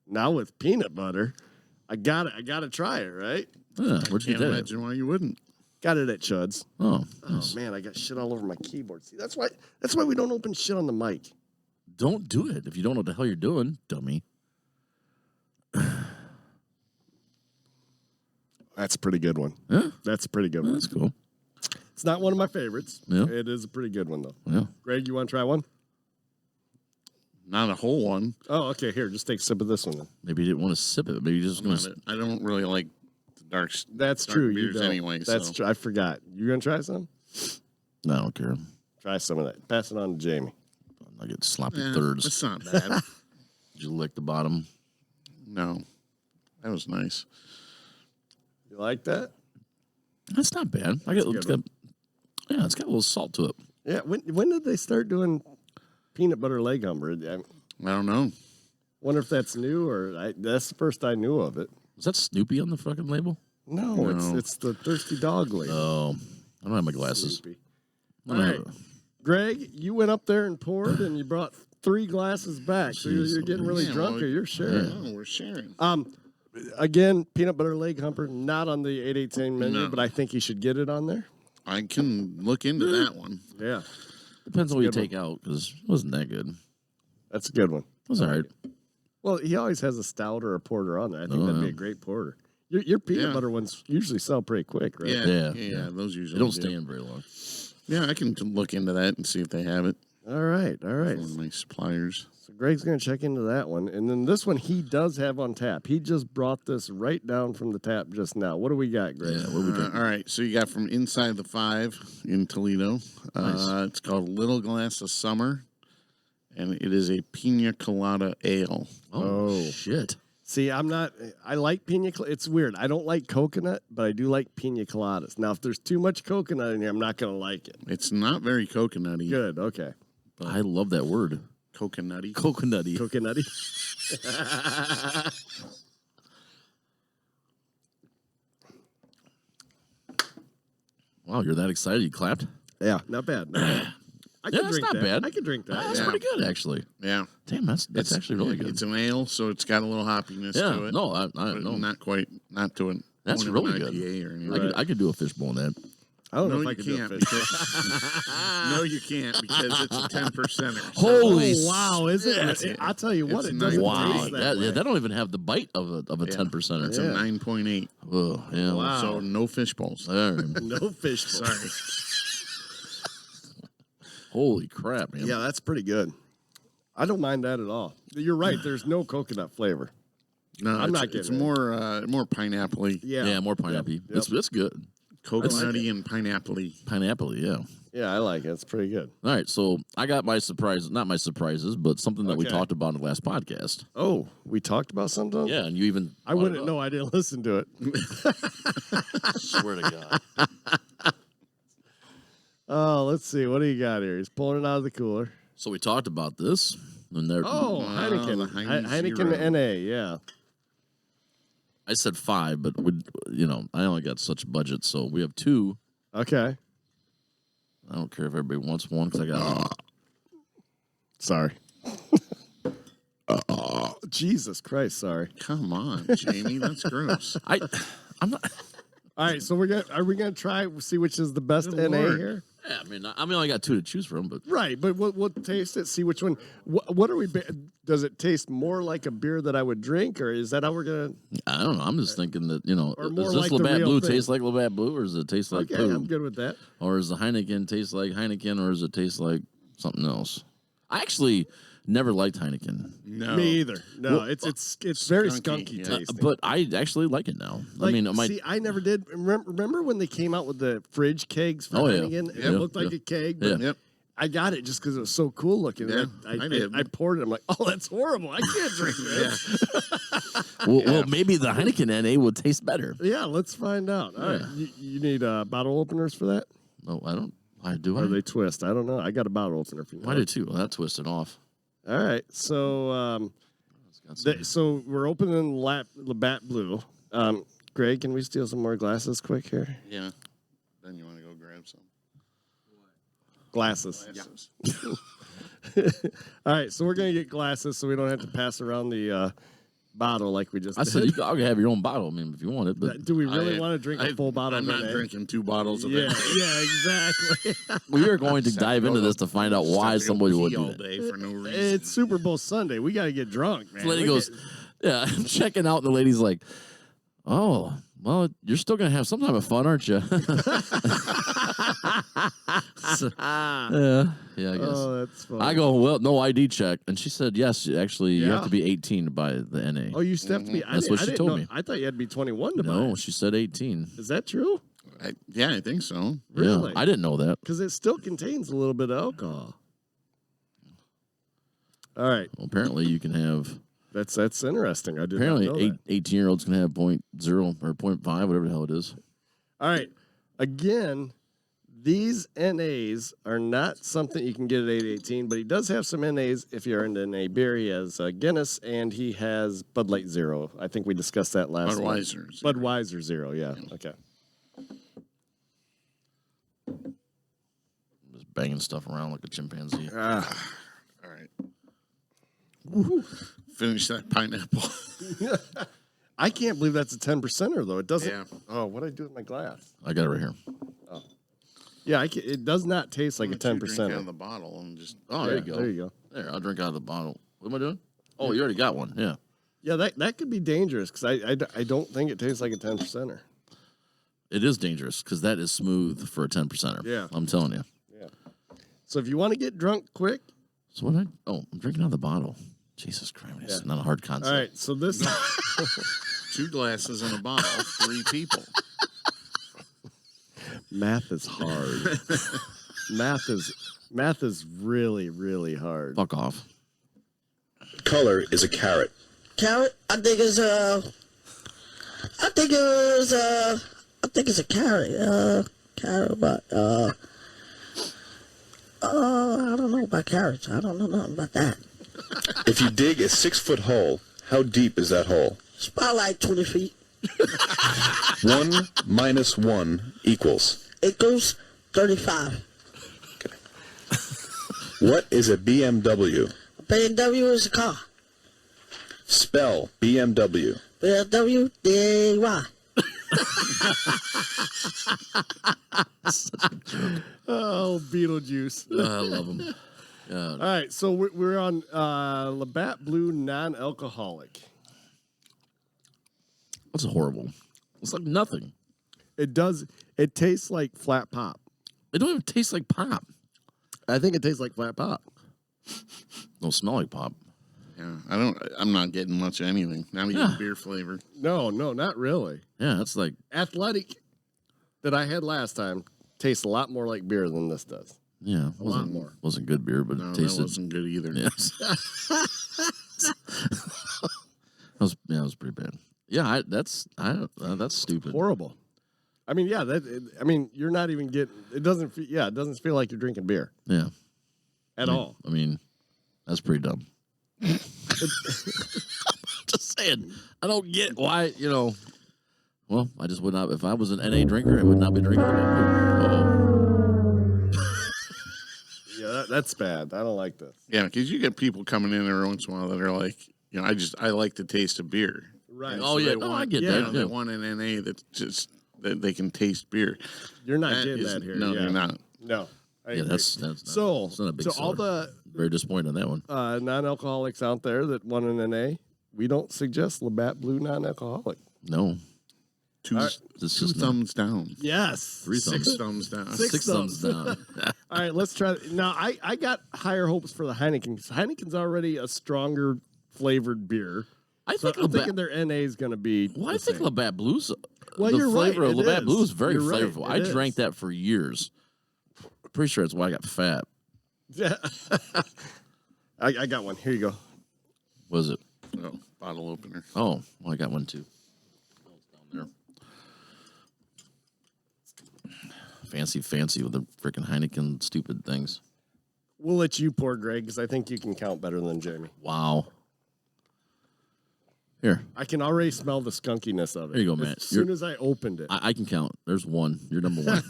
now with peanut butter, I gotta try it, right? Yeah, where'd you Can't get it? imagine why you wouldn't. Got it at Chud's. Oh, Oh nice. man, I got shit all over my keyboard. See, that's why we don't open shit on the mic. Don't do it if you don't know what the hell you're doing, dummy. That's a pretty good one. Yeah, That's a pretty good one. that's cool. It's not one of my favorites. Yeah. It is a pretty good one though. Yeah. Greg, you want to try one? Not a whole one. Oh, okay. Here, just take a sip of this one then. Maybe you didn't want to sip it. Maybe you just going to. I don't really like the dark. That's dark true. You beers don't. anyway. That's so. true. I forgot. You gonna try some? No, I don't care. Try some of that. Pass it on to Jamie. I get sloppy Eh, thirds. It's not bad. Did you lick the bottom? No, that was nice. You like that? That's not bad. It's got a little salt to it. Yeah. When did they start doing peanut butter leg humber? I I don't know. wonder if that's new or that's the first I knew of it. Is that Snoopy on the fucking label? No, No. it's the Thirsty Dog label. Oh, I don't have my glasses. Snoopy. I All don't right. have- Greg, you went up there and poured, and you brought 3 glasses back. So you're Jeez. getting really Yeah, drunk, well, or you're sharing. No, we're sharing. Again, peanut butter leg humper, not on the 818 menu, No. but I think you should get it on there. I can look into that one. Yeah, Depends on what you good one. take out because it wasn't that good. It that's a good one. was all right. Well, he always has a stout or a porter on there. I think Oh, that'd be yeah. a great porter. Your peanut Yeah. butter ones usually sell pretty quick, right? Yeah. Those usually They don't do. stay in very long. Yeah, I can look into that and see if they have it. All right. One of my suppliers. So Greg's going to check into that one. And then this one he does have on tap. He just brought this right down from the tap just now. What do we got, Greg? Yeah, what do we drink? All right, so you got from Inside the Five in Toledo. Nice. It's called Little Glass of Summer, and it is a pina colada ale. Oh, Oh. shit. See, I like pina colada. It's weird. I don't like coconut, but I do like pina coladas. Now, if there's too much coconut in here, I'm not going to like it. It's not very coconutty. Good. Okay. I love that word. Coconutty. Coconutty. Coconutty. Wow, you're that excited? You clapped? Yeah. Not bad. Not bad. I Yeah, can that's drink not that. bad. I can drink that. That's yeah. pretty good, actually. Yeah. Damn, that's actually really good. It's an ale, so it's got a little hoppiness Yeah, to it. no, I but no. not quite, not to it. That's point of really an good. IPA or anything. I could do a fishbowl in that. I don't No, know if I you can do a can't. fish. No, you can't because it's a 10%er. Holy Oh, wow, is it? shit. I'll tell you what, It's it doesn't Wow, taste that way. that don't even have the bite of a 10%er. It's Yeah. a 9.8. Oh, yeah. Wow. So no fish bowls. All right. No fish. bowl. Sorry. Holy crap, man. Yeah, that's pretty good. I don't mind that at all. You're right. There's no coconut flavor. No, I'm not it's getting it. more pineapple-y. Yeah. Yeah, more pineapple. Yep. It's good. Coconutty and pineapple-y. Pineapple, yeah. Yeah, I like it. It's pretty good. All right, so I got my surprises, not my surprises, but something that we Okay. talked about in the last podcast. Oh, we talked about something? Yeah, and you even. I wouldn't know. I didn't listen to it. Swear to God. Oh, let's see. What do you got here? He's pulling it out of the cooler. So we talked about this, and there. Oh, Heineken. the Heine Heineken Zero. NA, yeah. I said 5, but I only got such a budget, so we have 2. Okay. I don't care if everybody wants one because I got. Sorry. Jesus Christ, sorry. Come on, Jamie. That's gross. I'm not. All right, so are we gonna try see which is the best Good NA Lord. here? Yeah, I mean, I only got 2 to choose from, but Right, but we'll taste it, see which one. What are we? Does it taste more like a beer that I would drink, or is that how we're gonna? I don't know. I'm just thinking that Or more does this like the Labatt real Blue thing. taste like Labatt Blue, or does it taste like Okay, poo? I'm good with that. Or does the Heineken taste like Heineken, or does it taste like something else? I actually never liked Heineken, No. Me either. No, it's very skunky, skunky yeah. tasting. but I actually like it now. I mean, see, I never did. Remember when they came out with the fridge kegs for Oh, yeah. Heineken? And Yeah, it looked like yeah. a keg, but Yep. I got it just because it was so cool looking. Yeah, I I did. I poured it. I'm like, oh, that's horrible. I can't drink this. well, maybe the Heineken NA would taste better. Yeah, let's find out. All right, you need bottle openers for that, No, I don't. Why do or I? they twist? I don't know. I got a bottle opener for you. I do too. Well, that twisted off. All right, so so we're opening Labatt Blue. Greg, can we steal some more glasses quick here? Yeah. Then you want to go grab some Glasses. glasses. All right, so we're gonna get glasses so we don't have to pass around the bottle like we just I did. said you can have your own bottle. I mean, if you want it, but Do we really want to drink a full bottle? I'm of not NA? drinking 2 bottles of Yeah, it. yeah, exactly. we are going to dive into this to find out why somebody would do all that. day for no reason. It's Super Bowl Sunday. We got to get drunk, man. The lady We goes, get- "Yeah, I'm checking out." And the lady's like, "Oh, well, you're still gonna have some type of fun, aren't you?" So, yeah, I guess. Oh, that's funny. I go, "Well, no ID check," and she said, "Yes, actually, you Yeah. have to be 18 to buy the NA." Oh, you used to have to be. That's what she didn't told know- me. I thought you had to be 21 to buy. No, it. she said 18. Is that true? Yeah, I think so. Really? Yeah, I didn't know that. Because it still contains a little bit of alcohol. All right, Well, apparently, you can have. that's interesting. I did Apparently, not know that. 18-year-olds can have 0.0 or 0.5, whatever the hell it is. All right, again, these NAs are not something you can get at 818, but he does have some NAs if you're into NA beer. He has Guinness and he has Bud Light Zero. I think we discussed that last one. Budweiser. Budweiser Zero, yeah. Okay. Just banging stuff around like a chimpanzee. All right. Finish that pineapple. I can't believe that's a 10%er, though. It doesn't. Yeah. Oh, what did I do with my glass? I got it right here. Yeah, it does not taste like a Why don't you 10%. drink out of the bottle and just. Oh, there you go. There you go. There, I'll drink out of the bottle. What am I doing? Oh, you already got one. Yeah. Yeah, that could be dangerous because I don't think it tastes like a 10%er. It is dangerous because that is smooth for a 10%er. Yeah. I'm telling you. So if you want to get drunk quick, So what? I'm drinking out of the bottle. Jesus Christ. It's not a hard concept. all right. So this 2 glasses in a bottle, 3 people. math is hard. math is really really hard. Fuck off. Color is a carrot. Carrot? I think it's a carrot. Carrot, but I don't know about carrots. I don't know nothing about that. If you dig a 6-foot hole, how deep is that hole? It's about like 20 feet. 1 minus 1 equals. It goes 35. What is a BMW? A BMW is a car. Spell BMW. BMW, D-A-Y. Oh, Beetlejuice. I love them. All right, so we're on Labatt Blue non-alcoholic. That's horrible. It's like nothing. It tastes like flat pop. It don't even taste like pop. I think it tastes like flat pop. Don't smell like pop. Yeah, I'm not getting much of anything. Not even beer flavor. No, not really. Yeah, it's like Athletic that I had last time tastes a lot more like beer than this does. yeah, A lot more. Wasn't good beer, but No, it that tasted. wasn't good either. Yes. That was pretty bad. Yeah, that's stupid. Horrible. I mean, yeah, you're not even getting. It doesn't feel like you're drinking beer Yeah, at all. I mean, that's pretty dumb. Just saying, I don't get why. Well, I just would not. If I was an NA drinker, I would not be drinking. Yeah, that's bad. I don't like this. Yeah, because you get people coming in every once in a while that are like, I like the taste of beer. Right. Oh, So yeah. they No, want- I get you that, know, They yeah. want an NA that's just that they can taste beer. You're not That getting is- that here. No, yeah. you're not. No. I Yeah, agree. that's so. it's not a big So seller. all the Very disappointed on that one. non-alcoholics out there that want an NA, we don't suggest Labatt Blue non-alcoholic. No, Two, All right. it's two just not. thumbs down. Yes. 3 thumbs. 6 thumbs down. Six thumbs down. All right, let's try. Now, I got higher hopes for the Heineken. 'Cause Heineken's already a stronger flavored beer. I So think I'm Labatt. thinking their NA is going to be. Well, I the think same. Labatt Blues. Well, the you're right, flavor of it Labatt is. Blue is very You're right, flavorful. I it drank is. that for years. Pretty sure it's why I got fat. Yeah. I got one. Here you go. Was it? Oh, bottle opener. Oh, well, I got one too. Oh, it's down there. Fancy with the freaking Heineken stupid things. We'll let you pour, Greg, because I think you can count better than Jamie. Wow. Here, I can already smell the skunkiness of it. There you go, Matt. As soon as I opened it. I can count. There's one. You're number one.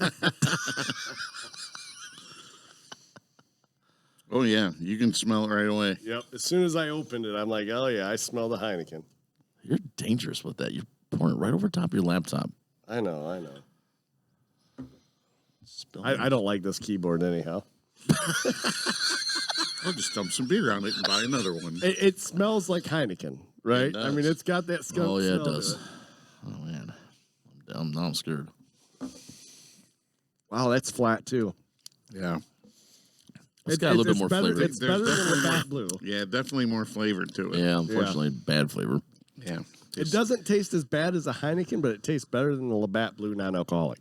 Oh yeah, you can smell it right away. Yep. As soon as I opened it, I'm like, oh yeah, I smell the Heineken. You're dangerous with that. You're pouring it right over top of your laptop. I know. Spill I don't like this keyboard anyhow. I'll just dump some beer on it and buy another one. It smells like Heineken, right? It I mean, does. it's got that skunk Oh yeah, it smell to does. Oh man, now I'm scared. Wow, that's flat too. Yeah. It's got a little bit more better, flavor. It's better than definitely the Labatt Blue. Yeah, definitely more flavor to it. Yeah, unfortunately, bad flavor. Yeah. It doesn't taste as bad as a Heineken, but it tastes better than the Labatt Blue non-alcoholic.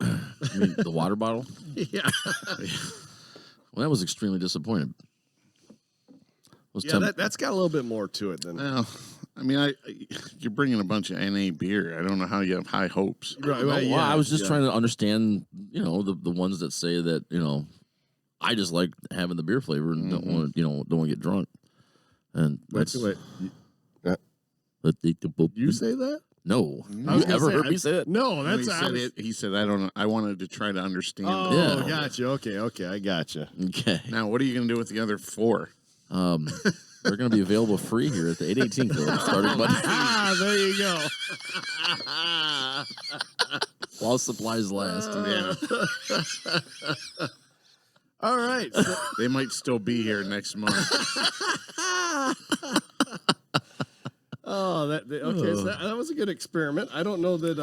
I mean, the water bottle. Yeah. Well, that was extremely disappointed. Was Yeah, that's got a little bit more to it than. Well, I mean, you're bringing a bunch of NA beer. I don't know how you have high hopes. Right, No, right, well, I was just yeah. trying to understand, the ones that say that, I just like having the beer flavor and don't want to get drunk. And Wait. You say that? No, I was you gonna ever say, heard me say it? No, He that's said it. He said, "I don't know. I wanted to try to understand." Oh, Yeah. gotcha. Okay, I gotcha. Okay, Now, what are you going to do with the other 4? they're going to be available free here at the 818 Club starting Monday There you go. while supplies last. Yeah, All right. So, they might still be here next month. okay. So that was a good experiment. I don't know that.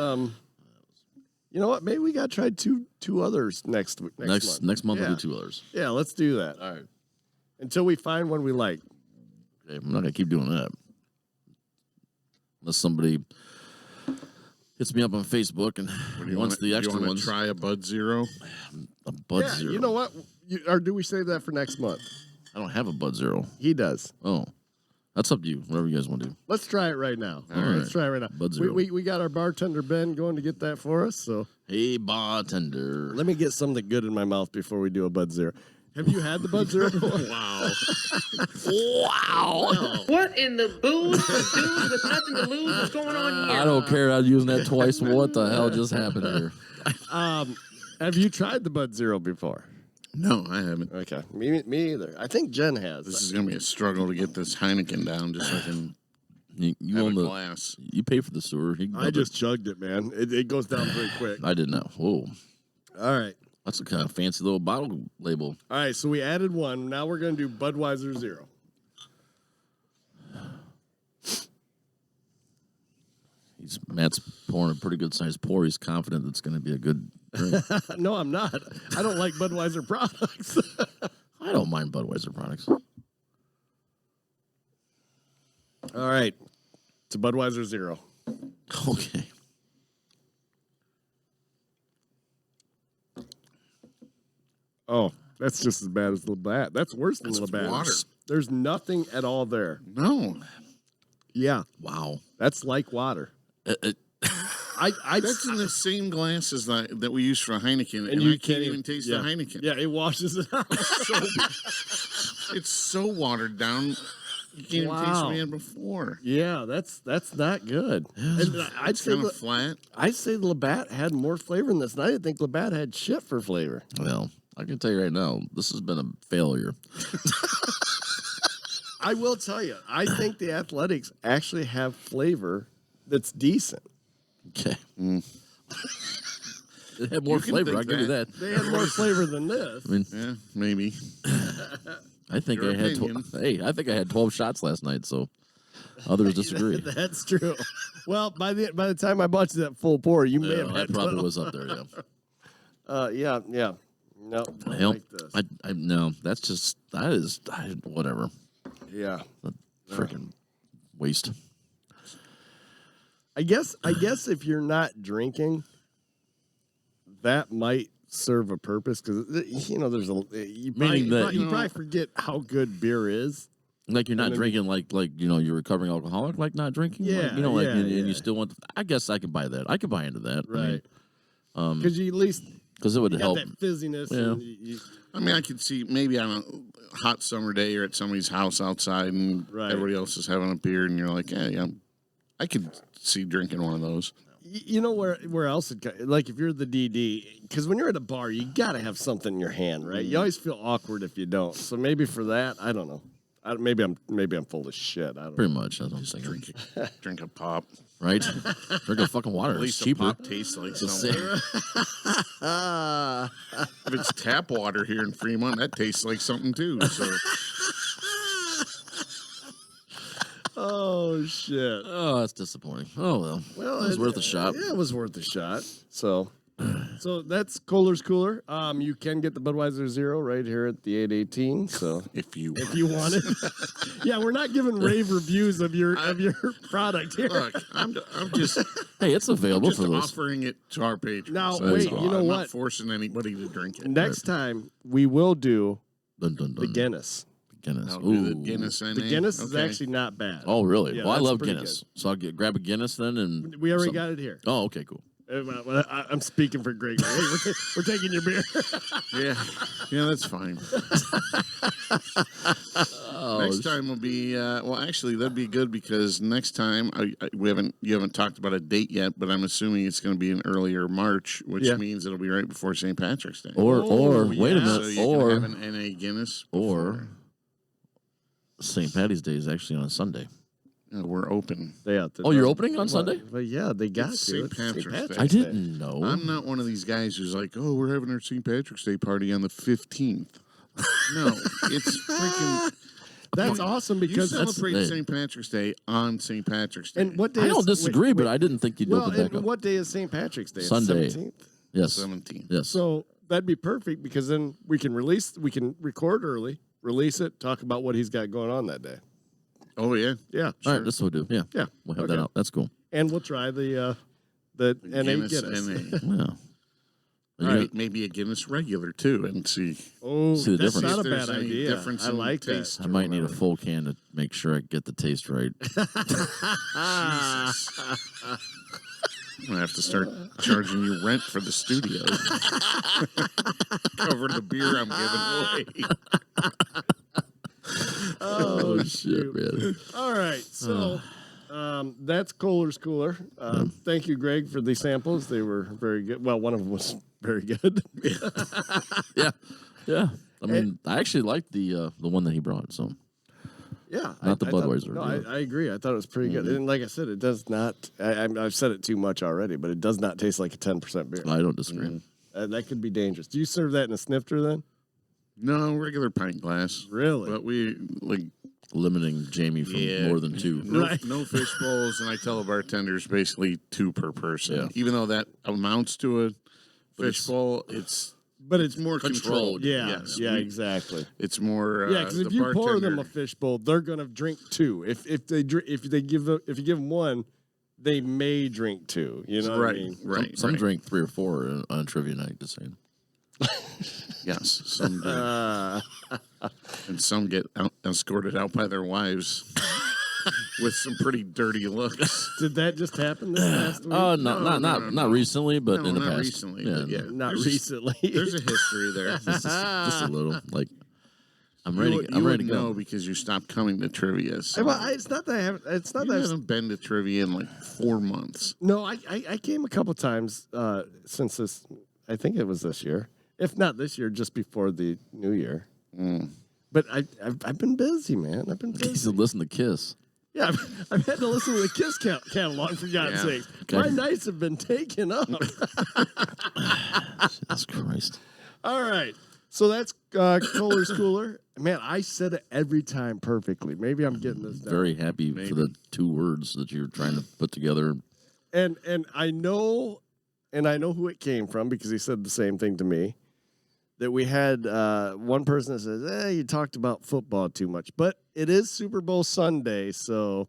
You know what? Maybe we got to try two others next month. Next month Yeah. we'll do 2 others. Yeah, let's do that. All right. Until we find one we like. Okay, I'm not gonna keep doing that unless somebody hits me up on Facebook and wants the extra you ones. Try a Bud Zero. A Bud Yeah, Zero. you know what? Or do we save that for next month? I don't have a Bud Zero. He does. Oh, that's up to you. Whatever you guys want to do. Let's try it right now. All right. Let's try it right now. Bud Zero. We got our bartender Ben going to get that for us. So Hey, bartender. let me get something good in my mouth before we do a Bud Zero. Have you had the Bud Zero before? Wow. Wow. What in the booze for dudes with nothing to lose is going on here? I don't care. I'm using that twice. What the hell just happened here? Have you tried the Bud Zero before? No, I haven't. Okay, me either. I think Jen has. This is going to be a struggle to get this Heineken down just so I can You have own a the glass. You pay for the sewer. You can I dump just chugged it, man. It goes down pretty quick. I did not. Whoa, All right. that's a kind of fancy little bottle label. All right, so we added one. Now we're going to do Budweiser Zero. Matt's pouring a pretty good sized pour. He's confident it's going to be a good drink. No, I'm not. I don't like Budweiser products. I don't mind Budweiser products. All right. It's a Budweiser Zero. Okay. Oh, that's just as bad as Labatt. That's worse than Labatt. water. There's nothing at all there. No. Yeah, Wow. that's like water. I That's in the same glasses that we use for Heineken, and you I can't even taste yeah. the Heineken. Yeah, it washes it out. It's so watered down. You can't even taste Wow. what we had before. Yeah, that's not good. And I'd It's say kind of flat. I'd say Labatt had more flavor than this, and I didn't think Labatt had shit for flavor. Well, I can tell you right now, this has been a failure. I will tell you, I think the Athletics actually have flavor that's decent. Okay. It had more You can flavor. think I'll give you that. They had more flavor than this. I mean, Yeah, maybe. I think Your I had. opinion. I think I had 12 shots last night. So others disagree. That's true. Well, by the time I bought you that full pour, you may have I had probably 12. was up there. Yeah. Yeah. No, I Hell, like this. no. That's just whatever. Yeah. Freaking waste. I guess if you're not drinking, that might serve a purpose because there's you Meaning that, you probably forget how good beer is. Like you're not then- drinking like you're a recovering alcoholic, like not drinking. Yeah, and yeah. you still want. I guess I can buy that. I can buy into that. Right. Because you at least Because it would got help. that fizziness. Yeah. And you, I mean, I could see maybe on a hot summer day or at somebody's house outside and Right. everybody else is having a beer and you're like, yeah, I could see drinking one of those. you know where else like if you're the DD, because when you're at a bar, you got to have something in your hand, right? You always feel awkward if you don't. So maybe for that, I don't know. Maybe I'm full of shit. I don't know. Pretty much. That's what I'm saying. Drink a pop. Right? Drink a fucking water. At It's least a cheaper. pop tastes like something. If it's tap water here in Fremont, that tastes like something too. So Oh shit. Oh, that's disappointing. Oh well. Well, it was worth a shot. Yeah, it was worth a shot. So that's Kohler's Cooler. You can get the Budweiser Zero right here at the 818. So if you want it, yeah, we're not giving rave reviews of your product here. look, I'm just Hey, it's available for those. offering it to our patrons. Now, wait, you know I'm what? not forcing anybody to drink it. Next time we will do Dun, dun, the dun. Guinness. Guinness. I'll do the Ooh. Guinness NA. The Guinness is Okay. actually not bad. Oh, really? Yeah, well, I that's love pretty Guinness. So I'll grab a Guinness then, and We already some- got it here. Oh, okay, cool. I'm speaking for Greg. Hey, we're taking your beer. Yeah, that's fine. Next time will be well. Actually, that'd be good because next time you haven't talked about a date yet, but I'm assuming it's going to be in earlier March, which Yeah. means it'll be right before St. Patrick's Day. Or wait a yeah. so minute. you Or can have an NA Guinness. or St. Patty's Day is actually on a Sunday. We're open. Yeah. Oh, you're opening on Sunday? Well, yeah, they got It's to. St. It's Patrick's Day. I didn't know. I'm not one of these guys who's like, oh, we're having our St. Patrick's Day party on the 15th. No, it's freaking. That's awesome You because celebrate Hey. St. Patrick's Day on St. Patrick's Day. and what day? I don't is- disagree, wait, but I didn't think you'd well, open back and up. what day is St. Patrick's Day? It's Sunday. 17th? Yes. 17. Yes. So that'd be perfect because then we can record early, release it, talk about what he's got going on that day. Oh yeah. Yeah, All sure. right, that's what we'll do. Yeah. Yeah, We'll have okay. that out. That's cool. And we'll try the NA Guinness Guinness. NA. Yeah. All You right, maybe a Guinness regular too, and see. Oh, See the that's difference. not a If there's bad any idea. difference I in like taste. I might need a full can to make sure I get the taste right. I'm gonna have to start charging you rent for the studio. Cover the beer I'm giving away. Oh, shit, man. All right, so that's Kohler's Cooler. Thank you, Greg, for the samples. They were very good. Well, one of them was very good. Yeah. Yeah. I mean, I actually liked the one that he brought. So Yeah, Not the I thought- Budweiser, No, yeah. I agree. I thought it was pretty good. And like I said, it does not. I've said it too much already, but it does not taste like a 10% beer. I don't disagree. That could be dangerous. Do you serve that in a snifter then? No, regular pint glass. Really? But we like Limiting Jamie from more than two. no fish bowls, and I tell the bartenders basically 2 per person. Yeah. Even though that amounts to a fish it's- bowl, it's more controlled. controlled. Yeah, Yes, yeah, we- exactly. It's more. Yeah, because if the you pour them a bartender- fish bowl, they're gonna drink 2. If you give them 1, they may drink 2. You know what I right, mean? right, Some right. drink 3 or 4 on trivia night. Just saying. Yes, some do. And some get escorted out by their wives with some pretty dirty looks. Did that just happen this last week? Oh No, not recently, but No, in the not past. recently, Yeah, but yeah. Not There's- recently. There's a history there. just a little. Like I'm You ready. would- I'm you ready would to go. know because you stopped coming to trivia. So It's not that I haven't. It's not you that. I've, haven't been to trivia in like 4 months. no, I came a couple times since this. I think it was this year. If not this year, just before the new year. But I've been busy, man. I've been He busy. said, "Listen to Kiss." Yeah, I've had to listen to the Kiss catalog for God's sakes. Okay. My nights have been taken up. Jesus Christ. All right. So that's Kohler's Kooler. Man, I said it every time perfectly. Maybe I'm getting this down. Very happy for the 2 words that you're trying to put together. And I know who it came from because he said the same thing to me. That we had one person that says, you talked about football too much. But it is Super Bowl Sunday, so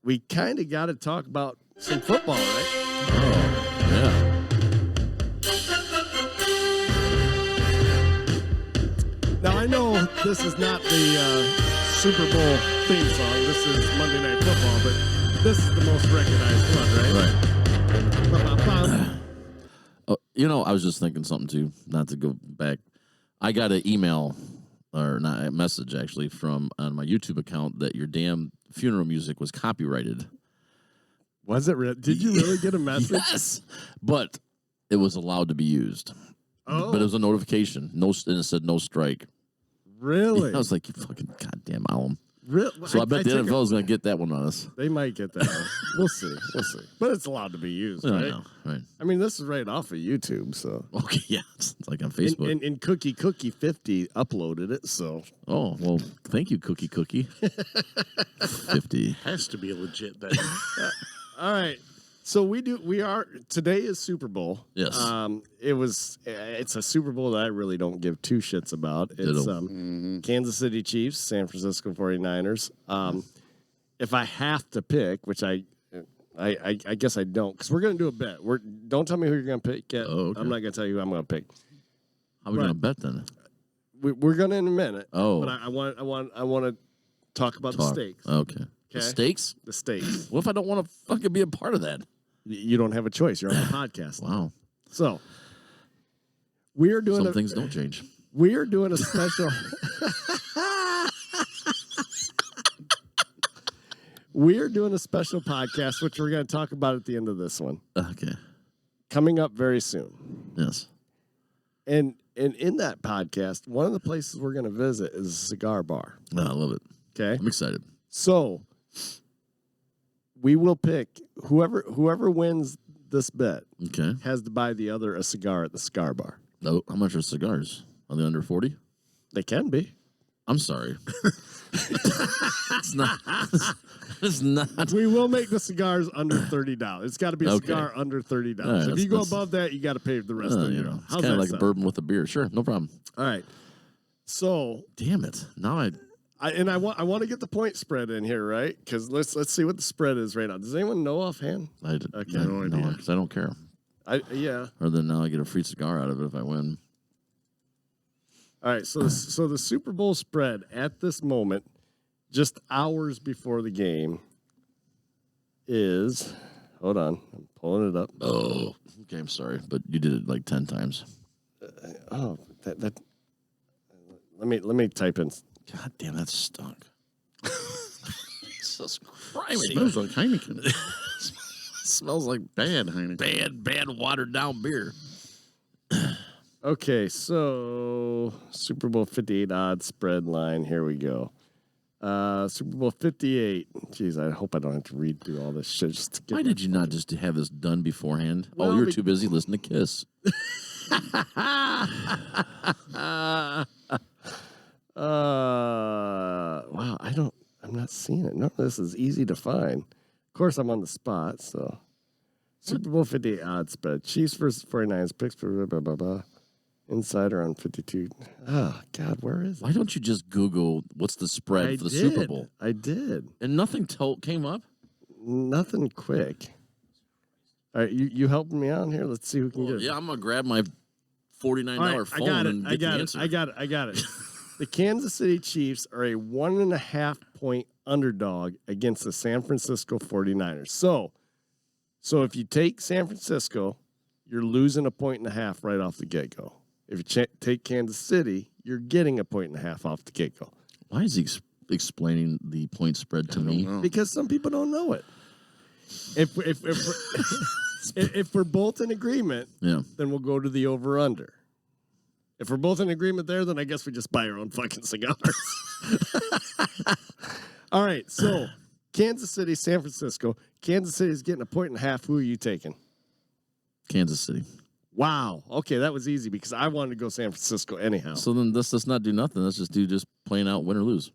we kind of got to talk about some football, right? Oh, yeah. Now, I know this is not the Super Bowl theme song. This is Monday Night Football, but this is the most recognized one, right? Right. I was just thinking something too, not to go back. I got an email, or not a message actually, from on my YouTube account that your damn funeral music was copyrighted. Was it real? Did you really get a message? Yes, but it was allowed to be used. Oh, But it was a notification. No, and it said no strike. really? I was like, you fucking goddamn album. Really? So I bet the took NFL is going to get that one on us. They might get that one. We'll see. We'll see. But it's allowed to be used, I right? know, right? I mean, this is right off of YouTube, so. Okay, yeah, it's like on Facebook. And Cookie 50 uploaded it, so. Oh well, thank you, Cookie. 50. Has to be legit then. All right. So today is Super Bowl. Yes. It's a Super Bowl that I really don't give 2 shits about. It's Kansas City Chiefs, San Francisco 49ers. If I have to pick, which I guess I don't, because we're going to do a bet. Don't tell me who you're going to pick yet. Oh, okay. I'm not going to tell you who I'm going to pick. How are we going to bet then? We're going to in a minute. Oh. But I want to talk about the stakes. Okay. The stakes? The stakes. What if I don't want to fucking be a part of that? You don't have a choice. You're on the podcast. Wow. So we are doing Some things don't change. We are doing a special. We are doing a special podcast, which we're going to talk about at the end of this one. Okay. Coming up very soon. Yes. And in that podcast, one of the places we're going to visit is a cigar bar. Oh, I love it. Okay. I'm excited. So we will pick whoever wins this bet Okay. has to buy the other a cigar at the cigar bar. Oh, how much are cigars? Are they under 40? They can be. I'm sorry. It's not. It's not. We will make the cigars under $30. It's got to be a Okay. cigar under $30. Right, If you go that's- above that, you got to pay the rest of the euro. It's How's kind that of like sound? bourbon with a beer. Sure, no problem. All right. So Damn it! Now I want to get the point spread in here, right? Because let's see what the spread is right now. Does anyone know offhand? Okay. No idea. because I don't care. Yeah. Or then now I get a free cigar out of it if I win. All right. So the Super Bowl spread at this moment, just hours before the game, is. Hold on, I'm pulling it up. Oh, okay. I'm sorry, but you did it like 10 times. Oh, that. Let me type in. God damn, that stunk. Jesus Christ! Smells like Heineken. Smells like Bad Heineken. bad watered down beer. Okay, so Super Bowl 58 odds spread line. Here we go. Super Bowl 58. Jeez, I hope I don't have to read through all this shit. Just to get Why did you not just have this done beforehand? Well, You're too busy listening to Kiss. Wow, I'm not seeing it. None of this is easy to find. Of course, I'm on the spot, so. Super Bowl 58 odds spread. Chiefs versus 49ers. Picks for blah, blah, blah. Insider on 52. Oh, God, where is it? Why don't you just Google what's the spread for the Super Bowl? I did. And nothing came up? Nothing quick. All right, you helping me out here? Let's see who can get it. Yeah, I'm going to grab my $49 All right, phone and get the answer. I got it. The Kansas City Chiefs are a 1.5 point underdog against the San Francisco 49ers. So if you take San Francisco, you're losing 1.5 points right off the get-go. If you take Kansas City, you're getting 1.5 points off the get-go. Why is he explaining the point spread to me? Because some people don't know it. If we're, if we're both in agreement, Yeah. then we'll go to the over-under. If we're both in agreement there, then I guess we just buy our own fucking cigars. All right, so Kansas City, San Francisco. Kansas City is getting a point and a half. Who are you taking? Kansas City. Wow. Okay, that was easy because I wanted to go San Francisco anyhow. So then let's not do nothing. Let's just do playing out win or lose.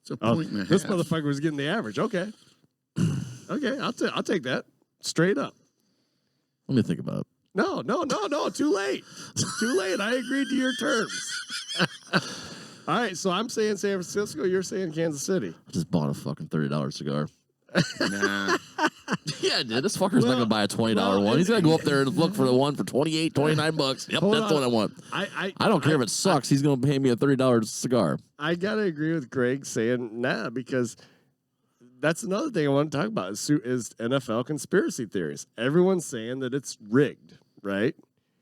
It's a point and a half. This motherfucker was getting the average. Okay. Okay, I'll take that. Straight up. Let me think about it. No. Too late. Too late. I agreed to your terms. All right, so I'm saying San Francisco. You're saying Kansas City. I just bought a fucking $30 cigar. Nah. Yeah, dude. This fucker's not gonna buy a $20 one. He's gonna go up there and look for the one for $28, $29. Yep, Hold that's on. what I want. I don't care if it sucks. He's gonna pay me a $30 cigar. I gotta agree with Greg saying nah because that's another thing I want to talk about is NFL conspiracy theories. Everyone's saying that it's rigged, right?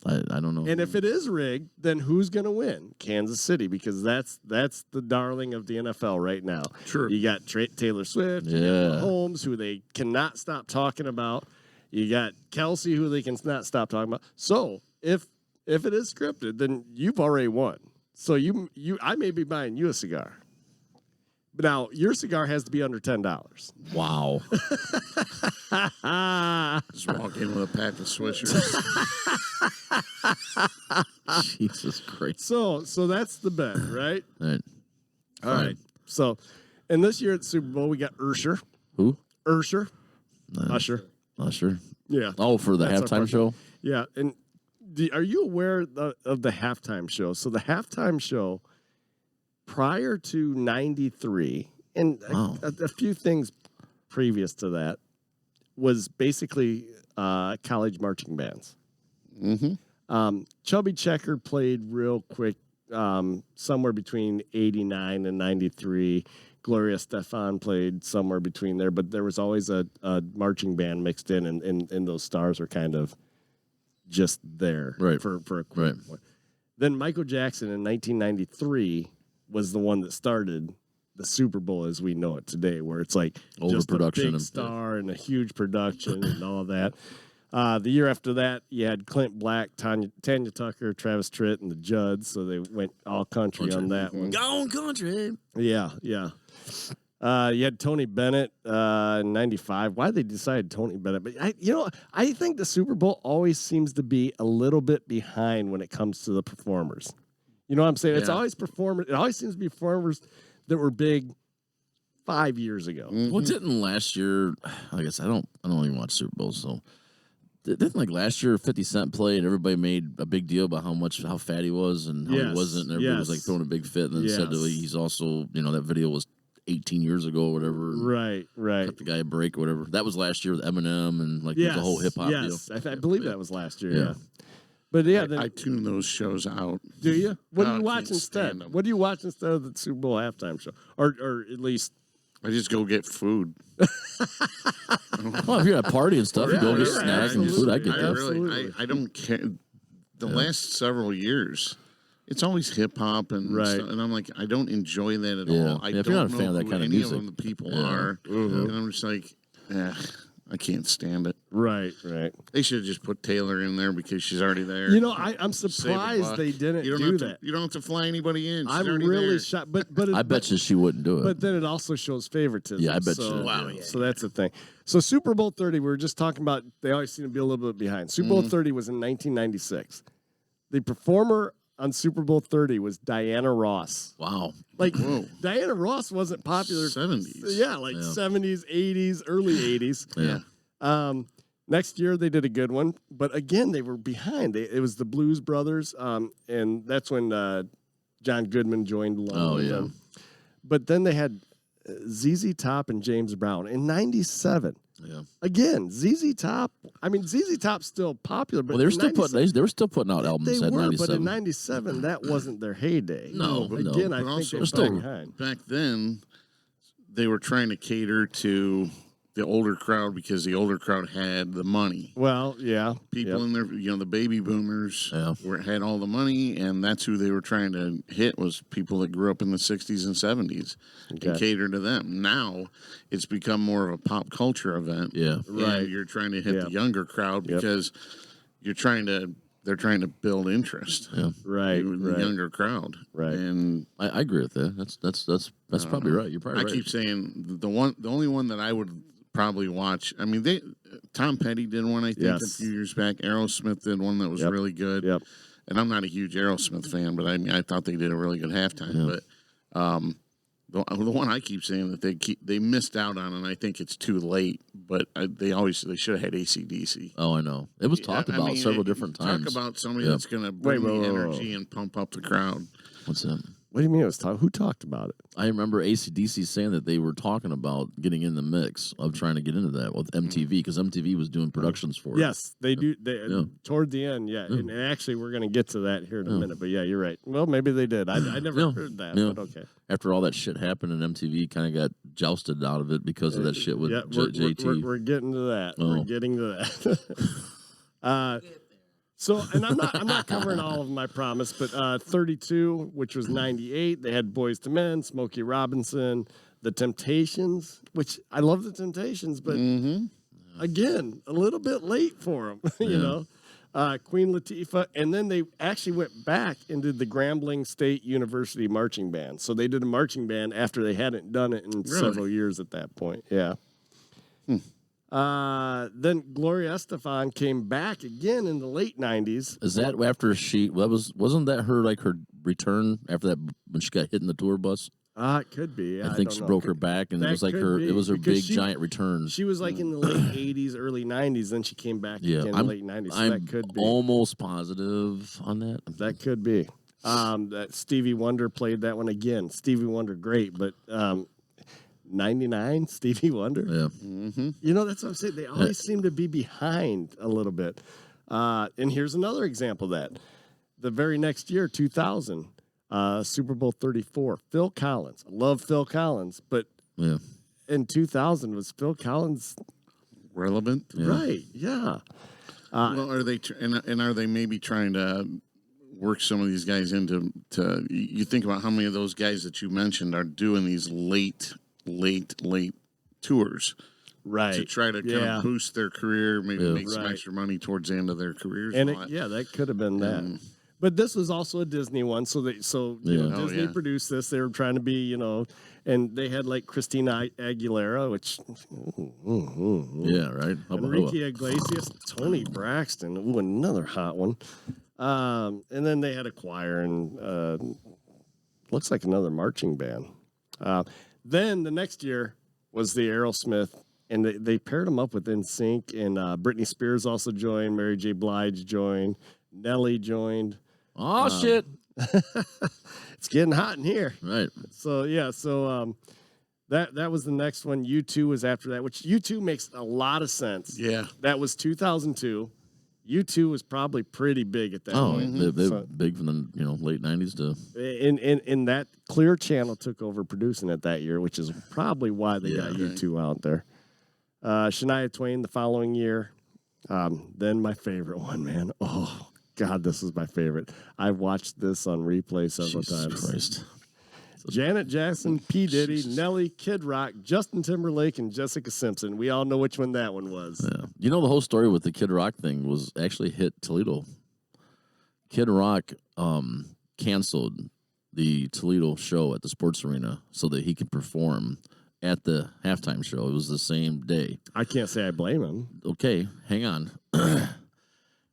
I don't know. And if it is rigged, then who's going to win? Kansas City, because that's the darling of the NFL right now. Sure. You got Taylor Swift, you got Mahomes, who they cannot stop talking about. You got Kelsey, who they cannot stop talking about. So if it is scripted, then you've already won. So I may be buying you a cigar. But now your cigar has to be under $10. Wow. Just walk in with a pack of Swishers. Jesus Christ. So that's the bet, right? All right. So, and this year at the Super Bowl, we got Usher. Who? Usher. Usher. Usher. Yeah. Oh, for the That's our halftime partner. show? Yeah. And are you aware of the halftime show? So the halftime show prior to 93, and a few things previous to that, was basically college marching bands. Mm-hmm. Chubby Checker played real quick, somewhere between 89 and 93. Gloria Estefan played somewhere between there, but there was always a marching band mixed in, and those stars are kind of just there for a quick point. Then Michael Jackson in 1993 was the one that started the Super Bowl as we know it today, where it's like just a big star and a huge production and all of that. The year after that, you had Clint Black, Tanya Tucker, Travis Tritt, and the Judds, so they went all country on that one. Gone country. Yeah. You had Tony Bennett in 95. Why they decided Tony Bennett? But I think the Super Bowl always seems to be a little bit behind when it comes to the performers. You know what I'm saying? Yeah. It's always performers. It always seems to be performers that were big 5 years ago. Mm-hmm. Well, didn't last year? I guess I don't even watch Super Bowls, so didn't like last year 50 Cent played. Everybody made a big deal about how fat he was and how he wasn't. And everybody was like throwing a big fit, and then said that he's also that video was 18 years ago or whatever. Right. Cut the guy a break or whatever. That was last year with Eminem and the whole hip hop deal. I believe that was last year. Yeah. But I tune those shows out. Do you? What do you watch instead? What do you watch instead of the Super Bowl halftime show, or at least? I just go get food. Well, if you're at a party and stuff, you go get snacks and food. I get that. I don't care. The last several years, it's always hip hop and stuff, and I'm like, I don't enjoy that at all. I if don't you're not a know fan of that who kind of any music, of them the people are, and I'm just like, I can't stand it. Right. They should have just put Taylor in there because she's already there. I'm surprised they didn't do that. You don't have to fly anybody in. She's I'm already really there. shocked. But I bet you she wouldn't do it. But then it also shows favoritism. Yeah, I bet you. Wow. So that's the thing. So Super Bowl 30, we were just talking about. They always seem to be a little bit behind. Super Bowl 30 was in 1996. The performer on Super Bowl 30 was Diana Ross. Wow. Diana Ross wasn't popular. 70s. Yeah, 70s, 80s, early 80s. Yeah. Next year they did a good one, but again they were behind. It was the Blues Brothers, and that's when John Goodman joined along with them. But then they had ZZ Top and James Brown in '97. Yeah. Again, ZZ Top. I mean, ZZ Top's still popular, but they were still putting out albums. They at were, 97. but in '97 that wasn't their heyday. No, I think they were still behind. Back then, they were trying to cater to the older crowd because the older crowd had the money. Well, yeah. People in there, the baby boomers had all the money, and that's who they were trying to hit was people that grew up in the 60s and 70s and cater to them. Now, it's become more of a pop culture event. Yeah. Right. You're trying to hit the younger crowd because you're trying to they're trying to build interest. Yeah, Right. With the younger crowd. Right. And I agree with that. That's probably right. You're probably I right. keep saying the only one that I would probably watch. I mean, Tom Petty did one I think a few years back. Aerosmith did one that was really good. Yep. And I'm not a huge Aerosmith fan, but I mean I thought they did a really good halftime. But the one I keep saying that they missed out on, and I think it's too late. But they should have had AC/DC. Oh, I know. It was talked about several different times. Talk about somebody that's going to bring the energy and pump up the crowd. What's that? What do you mean it was who talked about it? I remember AC/DC saying that they were talking about getting in the mix of trying to get into that with MTV because MTV was doing productions for it. Yes, they do. Toward the end, and actually we're going to get to that here in a minute. But yeah, you're right. Well, maybe they did. I never heard that. But okay. After all that shit happened, and MTV kind of got jousted out of it because of that shit with JT. We're getting to that. We're getting to that. So, and I'm not covering all of them, I promise, but 32, which was 98, they had Boys to Men, Smokey Robinson, The Temptations, which I love The Temptations, but again, a little bit late for them, you know. Queen Latifah, and then they actually went back and did the Grambling State University Marching Band. So they did a marching band after they hadn't done it in several years at that point. Yeah. Then Gloria Estefan came back again in the late 90s. Is that after wasn't that her return after that when she got hit in the tour bus? It could be. I think she broke her back, and it was it was her big giant return. She was like in the late 80s, early 90s, then she came back again in the late 90s. So that could be. Almost positive on that. That could be. That Stevie Wonder played that one again. Stevie Wonder, great, but 99, Stevie Wonder. Yeah. You know, that's what I'm saying. They always seem to be behind a little bit. And here's another example of that. The very next year, 2000, Super Bowl 34, Phil Collins. I love Phil Collins, but in 2000, was Phil Collins relevant? Right, yeah. Well, are they and are they maybe trying to work some of these guys into you think about how many of those guys that you mentioned are doing these late tours, right? To try to kind of boost their career, maybe make some extra money towards the end of their careers. And that could have been that. But this was also a Disney one, so Disney produced this. They were trying to be, and they had like Christina Aguilera, which right, Enrique Iglesias, Tony Braxton, another hot one. And then they had a choir and looks like another marching band. Then the next year was the Aerosmith, and they paired them up with NSYNC, and Britney Spears also joined, Mary J. Blige joined, Nelly joined. Oh, shit. It's getting hot in here. Right. So, that was the next one. U2 was after that, which U2 makes a lot of sense. Yeah. That was 2002. U2 was probably pretty big at that point. They're big from the late 90s to. And that Clear Channel took over producing it that year, which is probably why they got U2 out there. Shania Twain the following year. Then my favorite one, man. Oh, God, this is my favorite. I watched this on replay several times. Christ. Janet Jackson, P. Diddy, Nelly, Kid Rock, Justin Timberlake, and Jessica Simpson. We all know which one that one was. Yeah. You know, the whole story with the Kid Rock thing was actually hit Toledo. Kid Rock canceled the Toledo show at the sports arena so that he could perform at the halftime show. It was the same day. I can't say I blame him. Okay, hang on.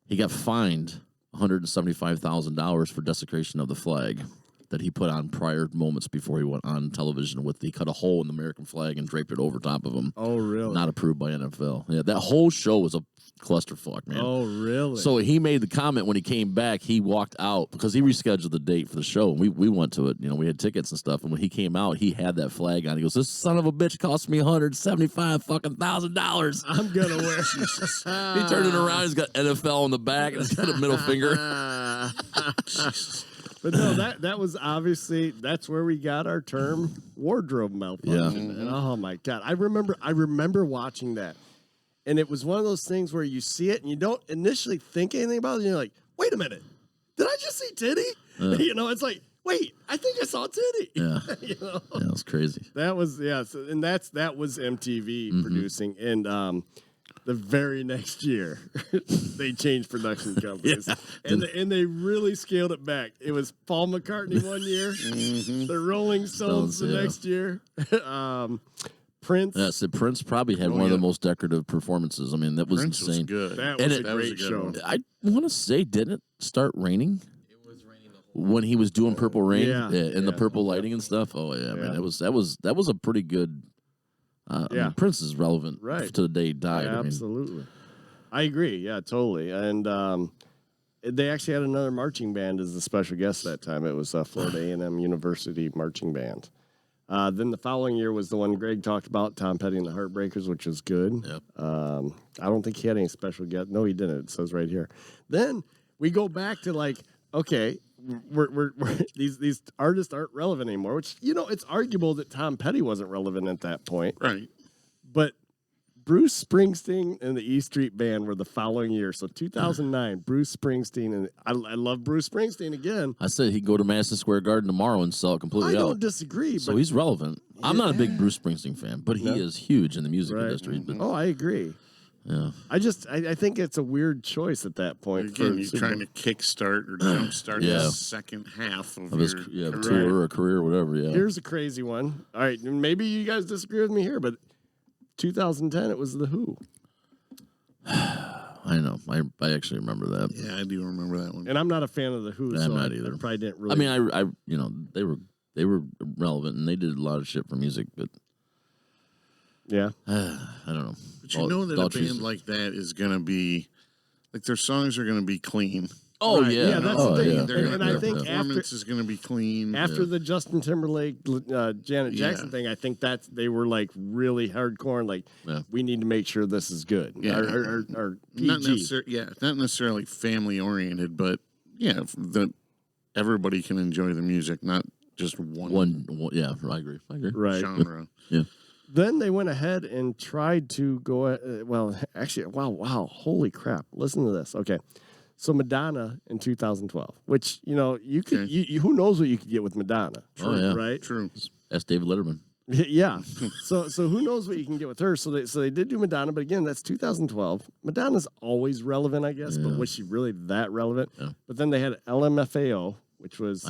He got fined $175,000 for desecration of the flag that he put on prior moments before he went on television he cut a hole in the American flag and draped it over top of him. Oh, really? Not approved by NFL. Yeah, that whole show was a clusterfuck, man. Oh, really? So he made the comment when he came back, he walked out because he rescheduled the date for the show. We went to it. We had tickets and stuff. And when he came out, he had that flag on. He goes, "This son of a bitch cost me $175,000. I'm going to wear He turned it around. He's got NFL on the back and he's got a middle finger. But no, that was obviously, that's where we got our term wardrobe malfunction. Yeah. And oh my God, I remember watching that, and it was one of those things where you see it and you don't initially think anything about it. And you're like, wait a minute, did I just see titty? It's like, wait, I think I saw titty. Yeah, yeah, it was crazy. That was that was MTV producing, and The very next year, they changed production companies, and they really scaled it back. It was Paul McCartney one year, the Rolling Stones the next year, Prince. Yeah, so Prince probably had one of the most decorative performances. I mean, that was Prince insane. was good. That And was it- a great show. I want to say, didn't it start raining? It was raining when he was doing Purple Rain, and the purple lighting and stuff. Oh yeah, man, that was a pretty good. I mean, Prince is relevant to the day he died. Absolutely, I agree. Yeah, totally. And they actually had another marching band as the special guest that time. It was Florida A&M University Marching Band. Then the following year was the one Greg talked about, Tom Petty and the Heartbreakers, which was good. Yep. I don't think he had any special guest. No, he didn't. It says right here. Then we go back to like, okay, we're these artists aren't relevant anymore. Which it's arguable that Tom Petty wasn't relevant at that point, Right. but Bruce Springsteen and the E Street Band were the following year. So 2009, Bruce Springsteen, and I love Bruce Springsteen again. I said he'd go to Madison Square Garden tomorrow and sell it completely I out. don't disagree. So but he's relevant. I'm not a big Bruce Springsteen fan, but he is huge in the music industry. But, I agree. yeah. I think it's a weird choice at that point. Again, you're trying to kickstart or jumpstart the second half of his your tour or career, whatever. Yeah. Here's a crazy one. All right, maybe you guys disagree with me here, but 2010, it was The Who. I know. I actually remember that. Yeah, I do remember that one. And I'm not a fan of The Who, I'm so not I either. probably didn't really. I mean, they were relevant and they did a lot of shit for music, but yeah, I don't know. But you know that a band like that is going to be, like, their songs are going to be clean. Oh, Right. yeah. Yeah, that's the thing. Yeah. And I think performance is going to be clean. after the Justin Timberlake, Janet Jackson thing, I think that they were like really hardcore and like, we need to make sure this is good. Yeah. Our PG. Not necessarily family oriented, but that everybody can enjoy the music, not just one Yeah, I agree. Right. genre. Yeah. Then they went ahead and tried to go. Wow! Holy crap! Listen to this. Okay, so Madonna in 2012, which you could, who knows what you could get with Madonna? True, right? True. That's David Letterman. Yeah. so who knows what you can get with her? So they did do Madonna, but again, that's 2012. Madonna's always relevant, I guess, but was she really that relevant? Yeah. But then they had LMFAO, which was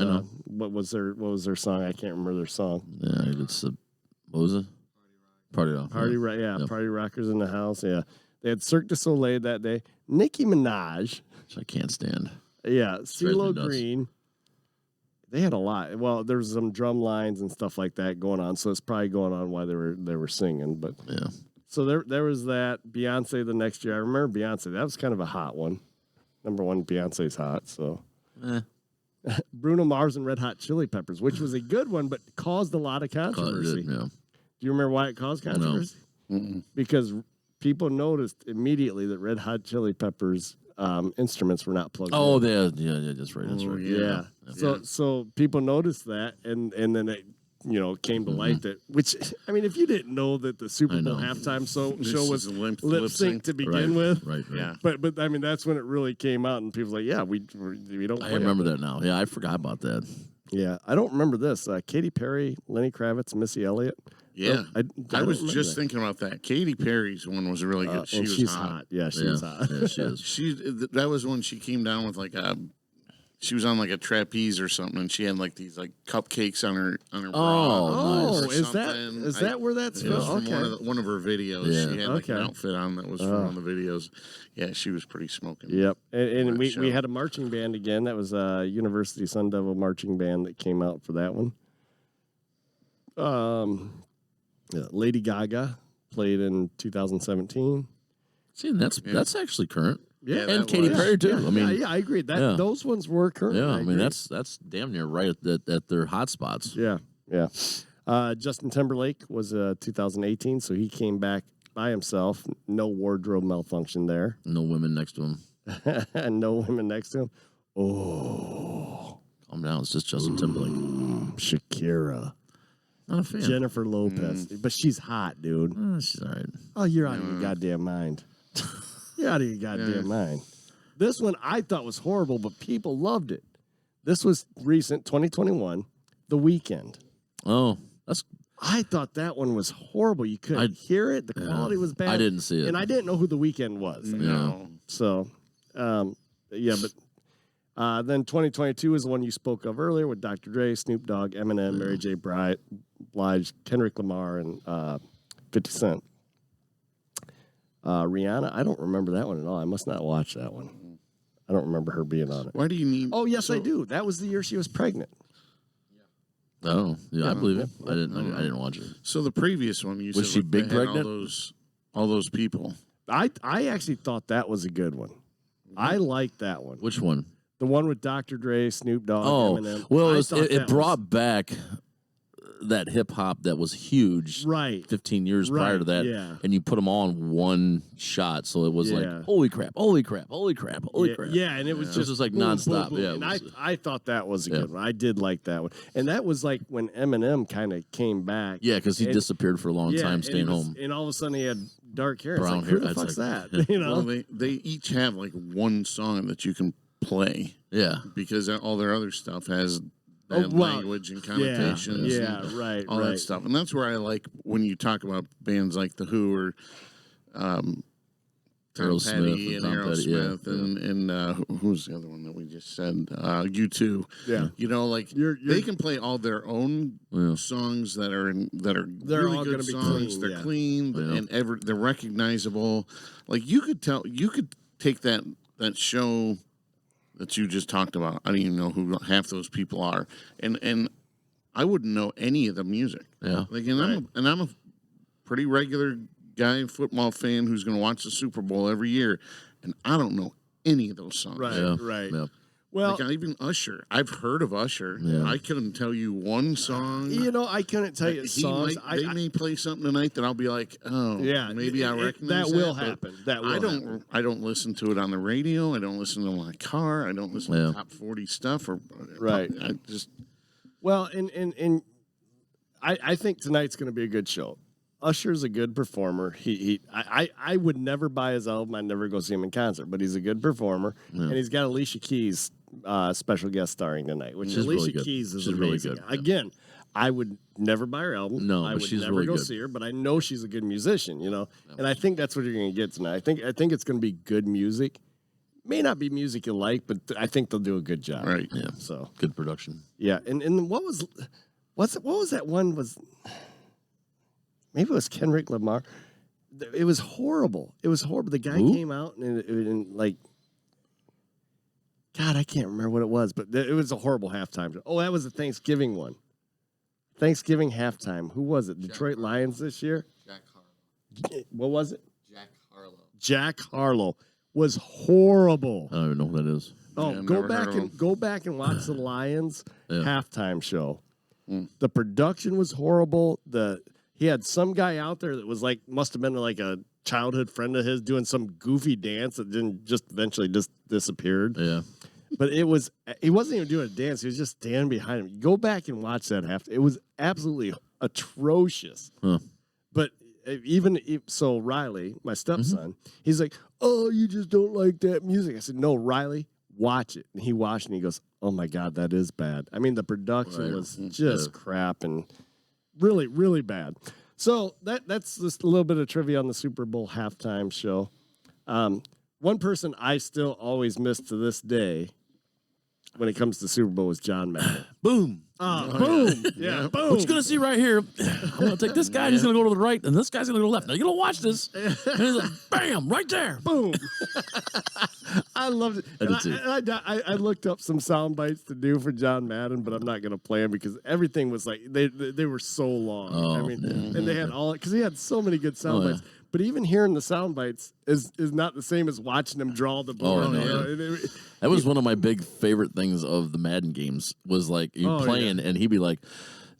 what was their song? I can't remember their song. Yeah, it's what was it? Party Rock. Party Rockers in the House. Yeah, they had Cirque du Soleil that day. Nicki Minaj. Which I can't stand. Yeah, CeeLo nuts. Green. They had a lot. Well, there was some drum lines and stuff like that going on, so it's probably going on while they were singing. But Yeah. so there was that. Beyonce the next year. I remember Beyonce. That was kind of a hot one. Number one, Beyonce's hot. So Bruno Mars and Red Hot Chili Peppers, which was a good one, but caused a lot of controversy. Yeah. Do you remember why it caused controversy? Mm-mm. Because people noticed immediately that Red Hot Chili Peppers instruments were not plugged Oh, in. yeah, that's right. That's right. Yeah. So people noticed that, and then it came to light that, which, I mean, if you didn't know that the Super Bowl halftime show was lip sync to begin with, Right. Yeah. but I mean that's when it really came out, and people were like, yeah, we don't. I play remember it. that now. Yeah, I forgot about that. Yeah, I don't remember this. Katy Perry, Lenny Kravitz, Missy Elliott. Yeah. I I was don't just remember thinking about that. Katy Perry's one was really good. and she's hot. Yeah, she's hot. Yeah, she is. That was when she came down with she was on like a trapeze or something, and she had like these like cupcakes on her bra. Oh, or is something. that where that's It was from? from Okay. one of her videos. Yeah. She had like an Okay. outfit on that was from one of the videos. Yeah, she was pretty smoking. Yep, and that we show. had a marching band again. That was a University Sun Devil marching band that came out for that one. Lady Gaga played in 2017. See, that's actually current. Yeah, and Katy Perry too. Yeah, I mean, I agree. yeah. Those ones were current. yeah. I mean, agree. that's damn near right at their hot spots. Yeah. Justin Timberlake was 2018, so he came back by himself. No wardrobe malfunction there, No women next to him. and no women next to him. Oh, Calm down. It's just Justin Timberlake. Shakira. Not a fan. Jennifer Lopez, but she's hot, dude. She's all right. Oh, you're out of your goddamn mind. You're out of your goddamn mind. This one I thought was horrible, but people loved it. This was recent, 2021, The Weeknd. Oh, that's I thought that one was horrible. You couldn't hear it. The quality was bad. I didn't see it. And I didn't know who The Weeknd was. No. So, yeah, but then 2022 is the one you spoke of earlier with Dr. Dre, Snoop Dogg, Eminem, Mary J. Blige, Kendrick Lamar, and 50 Cent. Rihanna, I don't remember that one at all. I must not watch that one. I don't remember her being on it. Why do you need? Oh, yes, I do. That was the year she was pregnant. Oh, yeah, I believe it. I didn't watch it. So the previous one, you Was said she like, big they had pregnant? All those people. I actually thought that was a good one. I liked that one. Which one? The one with Dr. Dre, Snoop Dogg, Oh, Eminem. well, I it thought that brought back that hip hop that was huge, Right. 15 years prior to that, yeah. and you put them all in one shot, so it was Yeah. like, holy crap, holy crap, holy crap, holy crap. Yeah, and it was just like boom, boom, nonstop. boom. Yeah, and it was- I thought that was a good one. I did like that one, and that was like when Eminem kind of came back. Yeah, because he And- disappeared for a long time, and staying he was- home. And all of a sudden he had dark hair. Brown it's like, who hair. the It's fuck's like- that? You know? Well, they each have like one song that you can play Yeah, because all their other stuff has Oh, bad well, language and connotations. yeah, and right, all right. that stuff. And that's where I like when you talk about bands like The Who or Tom Aerosmith Petty and and Tom Petty, yeah, Aerosmith and who's the other one that we just said? U2. Yeah. You know, like they can play all their own songs that are They're really all good gonna be songs. clean, They're yeah. clean and they're recognizable. Like you could take that show that you just talked about. I don't even know who half those people are, and I wouldn't know any of the music. Yeah. Like, and I'm a pretty regular guy, football fan who's going to watch the Super Bowl every year, and I don't know any of those songs. Right, yeah, right. yeah. Well, Like even Usher, I've heard of Usher. Yeah. I couldn't tell you one song. you know, I couldn't tell you songs. They may play something tonight that I'll be like, oh, Yeah, maybe I recognize that will but happen. That will I don't. happen. I don't listen to it on the radio. I don't listen to it in my car. I don't listen Yeah. to top 40 stuff. Or Right. I just Well, and I think tonight's going to be a good show. Usher's a good performer. I would never buy his album. I'd never go see him in concert, but he's a good performer, and he's got Alicia Keys special guest starring tonight, which She's Alicia really good. Keys is She's really amazing. good, yeah. Again, I would never buy her album. No, I but would she's never really go good. see her, but I know she's a good musician, you know. And I think that's what you're going to get tonight. I think it's going to be good music. May not be music you like, but I think they'll do a good job. right. Yeah. So Good production. yeah, and what was that one was? Maybe it was Kendrick Lamar. It was horrible. It was horrible. The guy Who? came out and like, God, I can't remember what it was, but it was a horrible halftime show. Oh, that was the Thanksgiving one. Thanksgiving halftime. Who was it? Detroit Lions this year? Jack Harlow. What was it? Jack Harlow. Jack Harlow was horrible. I don't even know who that is. Oh, Yeah, go never back heard of and go back and watch the Lions Yeah. halftime show. Mm. The production was horrible. He had some guy out there that was like must have been like a childhood friend of his doing some goofy dance that didn't just eventually just disappeared. Yeah. But he wasn't even doing a dance. He was just standing behind him. Go back and watch that half. It was absolutely atrocious. Huh. But so Riley, my stepson, Mm-hmm. he's like, "Oh, you just don't like that music." I said, "No, Riley, watch it." And he watched and he goes, "Oh my God, that is bad." I mean, the production Right. was just crap and really, really bad. So that's just a little bit of trivia on the Super Bowl halftime show. One person I still always miss to this day when it comes to Super Bowl is John Madden. Boom. Boom. Yeah, boom. What you're gonna see right here, I'm gonna take this guy and he's gonna go to the right, and this guy's gonna go to the left. Now you're gonna watch this. And he's like, bam, right there. Boom. I loved it. I did too. I looked up some sound bites to do for John Madden, but I'm not going to play them because everything was like, they were so long. I Oh, mean, yeah. and they had because he had so many good sound Oh, bites. But even hearing the sound bites is not the same as watching him draw the ball. Oh, no, you know? yeah. That was one of my big favorite things of the Madden games was like you Oh, playing and he'd be like,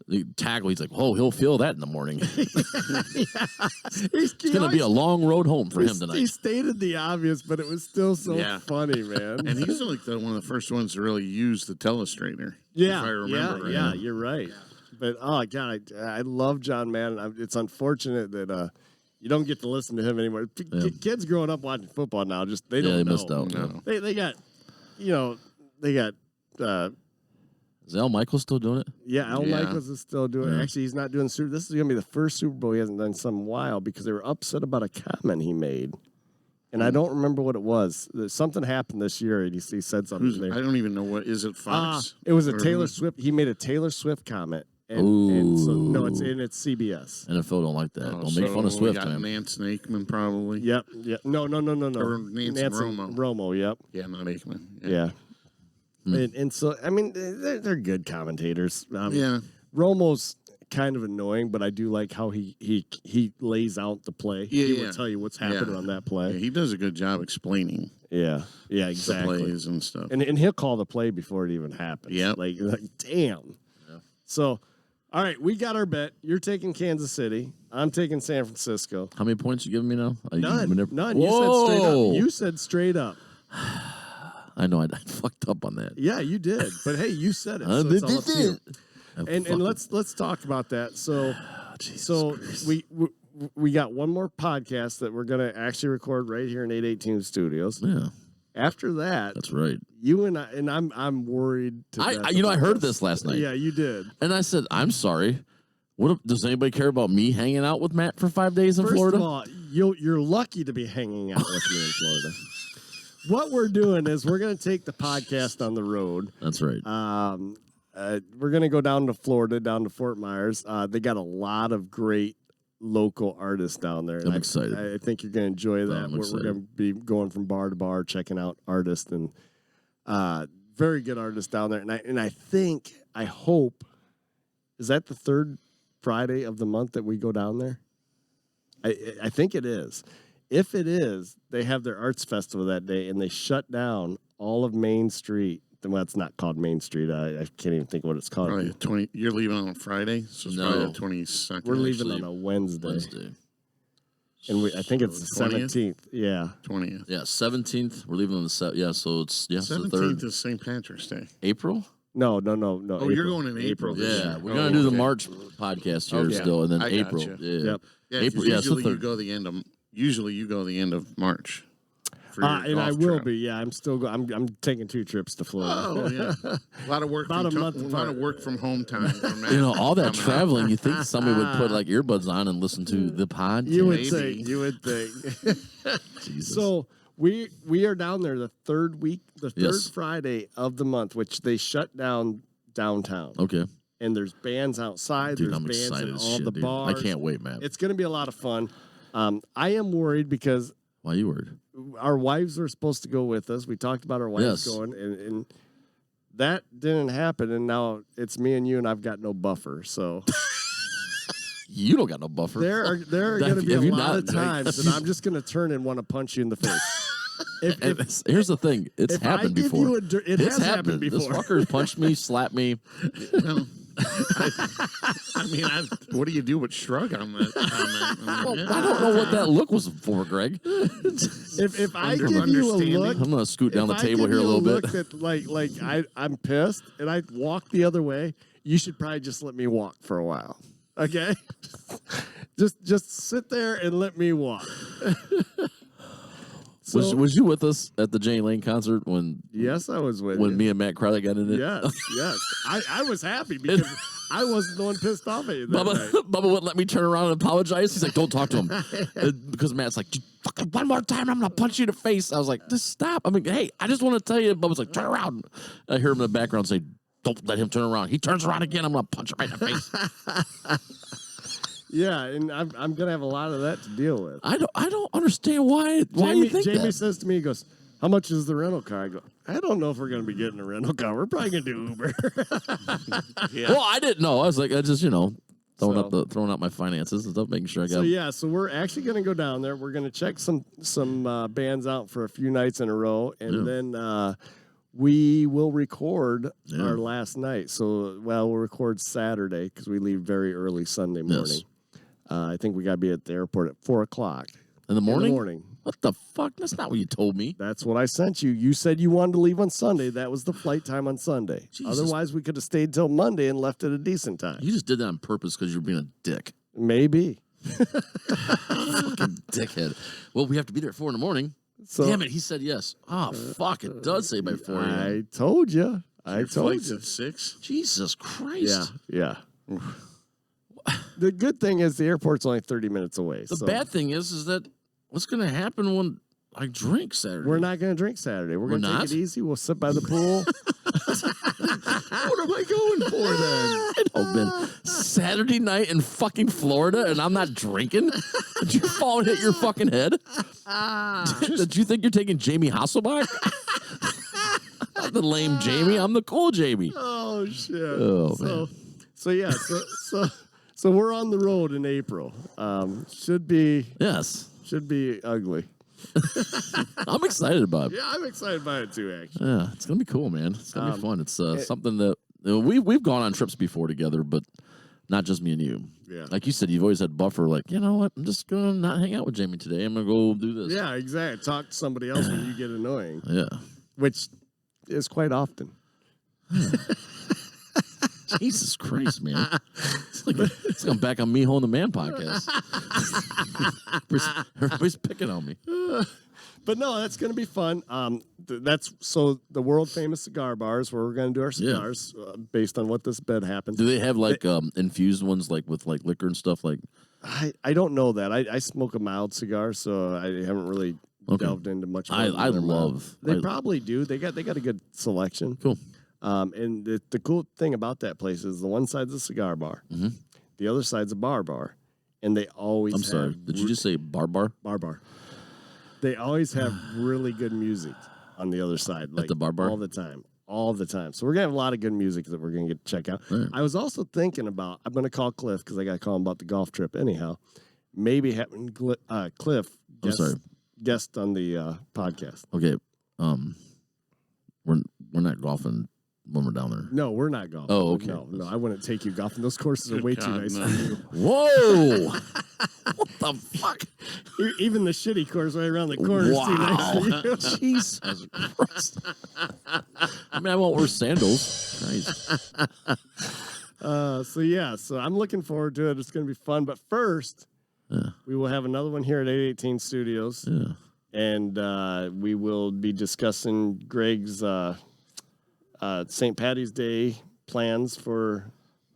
the tackle, he's like, oh, he'll feel that in the morning. It's going to be a long road home for him He tonight. stated the obvious, but it was still so Yeah. funny, man. And he's like one of the first ones to really use the telestrator. Yeah, if I remember yeah, right. you're right. But oh god, I love John Madden. It's unfortunate that you don't get to listen to him anymore. Kids growing up watching football now they don't they know. missed out. No. They got they got Is Al Michaels still doing it? Yeah, Al Yeah. Michaels is still doing it. Yeah. Actually, he's not doing Super. This is going to be the first Super Bowl he hasn't done in some while because they were upset about a comment he made. And I don't remember what it was. Something happened this year, and he said something there. I don't even know what is it. Fox. It was a Or Taylor who? Swift. He made a Taylor Swift comment. And so, no, it's CBS. NFL don't like that. Oh, Don't make so fun of we Swift, got man. Nance Aikman probably. Yep. No. Or Nancy Romo. Romo, yep. Yeah, not Aikman. Yeah. Hmm. And so, I mean, they're good commentators. Yeah. Romo's kind of annoying, but I do like how he lays out the play. Yeah, He yeah. will tell you what's happening Yeah. on that Yeah, play. he does a good job explaining Yeah, the exactly. plays and stuff. And he'll call the play before it even happens. Yep. Like damn. Yeah. So, all right, we got our bet. You're taking Kansas City. I'm taking San Francisco. How many points you giving me now? None. None. Whoa! You said straight up. I know I fucked up on that. Yeah, you did. But hey, you said it. So it's all up to you. And let's talk about that. So we got one more podcast that we're gonna actually record right here in 818 Studios. Yeah, After that, that's right. you and I'm worried. I heard this last night. Yeah, you did. And I said, I'm sorry. Does anybody care about me hanging out with Matt for 5 days in First Florida? of all, you're lucky to be hanging out with me in Florida. What we're doing is we're gonna take the podcast on the road. That's right. We're going to go down to Florida, down to Fort Myers. They got a lot of great local artists down there. I'm excited. I think you're going to enjoy that. I'm We're excited. going to be going from bar to bar, checking out artists and very good artists down there. And I hope, is that the third Friday of the month that we go down there? I think it is. If it is, they have their arts festival that day, and they shut down all of Main Street. Well, it's not called Main Street. I can't even think what it's called. Probably you're leaving on Friday, so it's No. probably the 22nd. We're leaving actually, on a Wednesday. Wednesday. And I think it's the 20th? 17th. Yeah. 20th. Yeah, 17th. We're leaving on the yeah. So it's the 17th third is St. Patrick's Day. April. No. Oh, you're going in April. this Yeah, year. we're Oh, gonna do the okay. March podcast here Okay. still, and then I April. gotcha. Yeah. Yep. Yeah, April. 'cause Yeah, it's the usually you third. go the end of. Usually you go the end of March. For your And I golf will trip. be. Yeah, I'm still. I'm taking 2 trips to Florida. Oh yeah, a lot of work. About from a month a lot apart. of work from home time. For Matt. You know, all that Coming up. traveling. You think somebody would put like earbuds on and listen to the podcast? You would Maybe. think. You would think. Jesus. So we are down there the third Yes. Friday of the month, which they shut down downtown. Okay, And there's bands outside. dude, there's I'm bands excited in as all shit, the dude. bars. I can't wait, man. It's going to be a lot of fun. I am worried because Why are you worried? our wives are supposed to go with us. We talked about our wives Yes. going, and that didn't happen. And now it's me and you, and I've got no buffer. So You don't got no buffer. there are Have going to be a you lot not- of times that I'm just going to turn and want to punch you in the face. And here's the thing. It's if happened I give before. you it It's has happened before. This fucker's punched me, slapped me. Well, I mean, what do you do but shrug on that comment? I don't know what that look was for, Greg. If I Under- give you a understanding. look, I'm gonna scoot down the if I table give here a you little look bit. That I'm pissed and I walk the other way, you should probably just let me walk for a while. Okay? just sit there and let me walk. So, Was you with us at the Jane Lane concert when yes, I was with when you. me and Matt Crowley got in it? Yes. I was happy because I wasn't the one pissed off at you that night. Bubba wouldn't let me turn around and apologize. He's like, "Don't talk to him," because Matt's like, "Fucking one more time, I'm gonna punch you in the face." I was like, "Just stop." I mean, hey, I just want to tell you. Bubba's like, "Turn around." I hear him in the background say, "Don't let him turn around." He turns around again. I'm gonna punch him right in the face. Yeah, and I'm gonna have a lot of that to deal with. I don't understand why you think Jamie that. says to me, he goes, "How much is the rental car?" I go, "I don't know if we're going to be getting a rental car. We're probably going to do Uber." Well, I didn't know. I was like, I just throwing So- throwing out my finances and stuff, making sure I got. So we're actually going to go down there. We're going to check some bands out for a few nights in a row, and then we will record our last night. So, we'll record Saturday because we leave very early Sunday morning. Yes. I think we got to be at the airport at 4:00 In the morning? In the morning. What the fuck? That's not what you told me. That's what I sent you. You said you wanted to leave on Sunday. That was the flight time on Sunday. Jesus. Otherwise, we could have stayed till Monday and left at a decent time. You just did that on purpose because you're being a dick. Maybe. Fucking dickhead. Well, we have to be there at 4 in the morning. So Damn it, he said yes. Oh, fuck, it does say by 4 a.m. I told you. I Your told flight's you. at 6. Jesus Christ. Yeah. The good thing is the airport's only 30 minutes away. The so bad thing is that what's going to happen when I drink Saturday? we're not going to drink Saturday. We're going to not? take it easy. We'll sit by the pool. What am I going for then? Oh, man. Saturday night in fucking Florida and I'm not drinking? Did you fall and hit your fucking head? Did you think you're taking Jamie Hasselbach? I'm the lame Jamie. I'm the cool Jamie. Oh shit! Oh, man. So yeah, so we're on the road in April. Should be Yes. ugly. I'm excited about it. Yeah, I'm excited by it too. Actually, Yeah, it's gonna be cool, man. It's gonna be fun. It's something that we've gone on trips before together, but not just me and you. Yeah. Like you said, you've always had buffer. Like, you know what? I'm just gonna not hang out with Jamie today. I'm gonna go do this. yeah, exactly. Talk to somebody else when you get annoying, Yeah. which is quite often. Jesus Christ, man. It's like I'm back on Miho and the Man podcast. Everybody's picking on me. But no, that's going to be fun. That's so the world famous cigar bars where we're going to do our cigars based on what this bed happens. Do they have like infused ones like with like liquor and stuff? Like I don't know that. I smoke a mild cigar, so I haven't really delved into much. I love. They probably do. They got a good selection. Cool. And the cool thing about that place is the one side's a cigar bar, the other side's a bar, and they always. I'm sorry. Did you just say bar? Bar. They always have really good music on the other side, like At the bar? all the time. So we're gonna have a lot of good music that we're gonna get to check out. Right. I was also thinking about I'm gonna call Cliff because I got to call him about the golf trip anyhow. Maybe having Cliff guest on the podcast. Okay. We're not golfing when we're down there. No, we're not golfing. Oh, okay. No, I wouldn't take you golfing. Those courses are way too God, nice no. for you. Whoa! What the fuck? Even the shitty course right around the corner is too nice for you. Jesus Christ. I mean, I won't wear sandals. Christ. So I'm looking forward to it. It's going to be fun. But first, we will have another one here at 818 Studios. Yeah. And we will be discussing Greg's St. Patty's Day plans for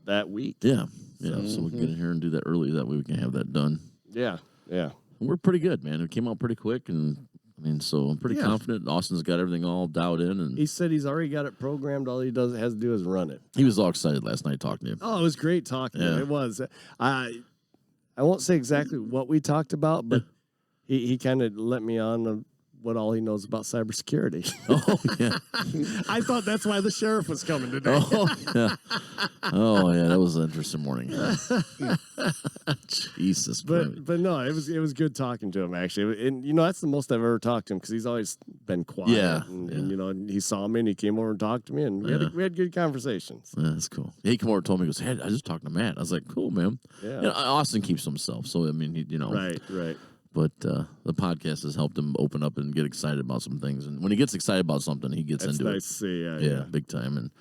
that week. Yeah. Yeah. So we'll get in here and do that early. That way we can have that done. Yeah. And we're pretty good, man. It came out pretty quick. And I mean, so I'm pretty confident. Austin's got everything all dialed in. And he said he's already got it programmed. All he has to do is run it. he was all excited last night talking to you. Oh, it was great talking to him. Yeah. It was. I won't say exactly what we talked about, but he kind of let me on what all he knows about cybersecurity. Oh, yeah. I thought that's why the sheriff was coming today. Oh, yeah. That was an interesting morning. Jesus Christ. But no, it was good talking to him actually, and that's the most I've ever talked to him because he's always been quiet. Yeah, and he saw me and he came over and talked to me, and we had good conversations. Yeah, that's cool. He came over and told me, he goes, hey, I just talked to Matt. I was like, cool, man. Yeah. Austin keeps to himself, so I mean, Right. But the podcast has helped him open up and get excited about some things. And when he gets excited about something, he gets That's into nice it. to see. Yeah. Big time. And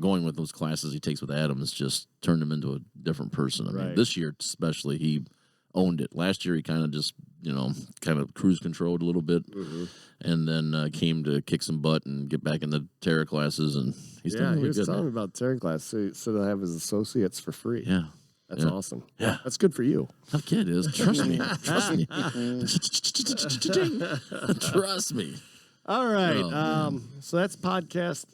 going with those classes he takes with Adam has just turned him into a different person. I mean, this year especially, he owned it. Last year he kind of just kind of cruise controlled a little bit, and then came to kick some butt and get back in the Terra classes. And he's doing really he was good. telling me about Terra class, so they'll have his associates for free. Yeah. That's awesome. Yeah. That's good for you. Tough kid is. Trust me. Trust me. Trust me. All right. Oh, so that's podcast.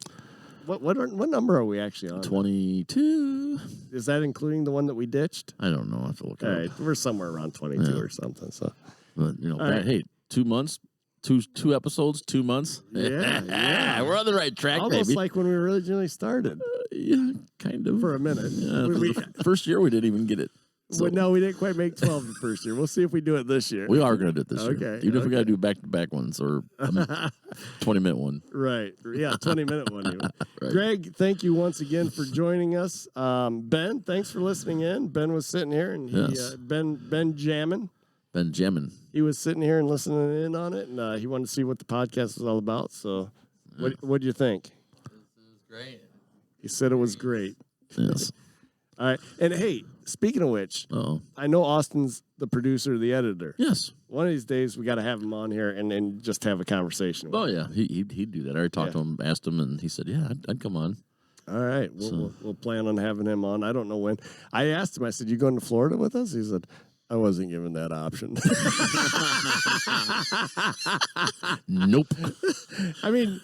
What number are we actually on? 22. Is that including the one that we ditched? I don't know. I have to look All it up. right, we're somewhere around 22 or something. So But right. hey, 2 months, two episodes, 2 months. Yeah. We're on the right track, almost baby. like when we originally started Yeah, kind of. for a minute. Yeah, we, the first year we didn't even get it. So no, we didn't quite make 12 the first year. We'll see if we do it this year. we are going to do it this year. Okay, Even if we got to okay. do back-to-back ones or 20-minute one. Right. Yeah, 20-minute one. Even. Right. Greg, thank you once again for joining us. Ben, thanks for listening in. Ben was sitting here, and Ben jamming. Benjamin. He was sitting here and listening in on it, and he wanted to see what the podcast was all about. So, what do you think? This is great. He said it was great. Yes. All right. And hey, speaking of which, Oh, I know Austin's the producer, the editor. yes. One of these days, we got to have him on here and just have a conversation with Oh him. yeah, he'd do that. I already talked to him, asked him, and he said, "Yeah, I'd come on." All right. We'll plan on having him on. I don't know when. I asked him, I said, you going to Florida with us? He said, I wasn't given that option. Nope. I mean,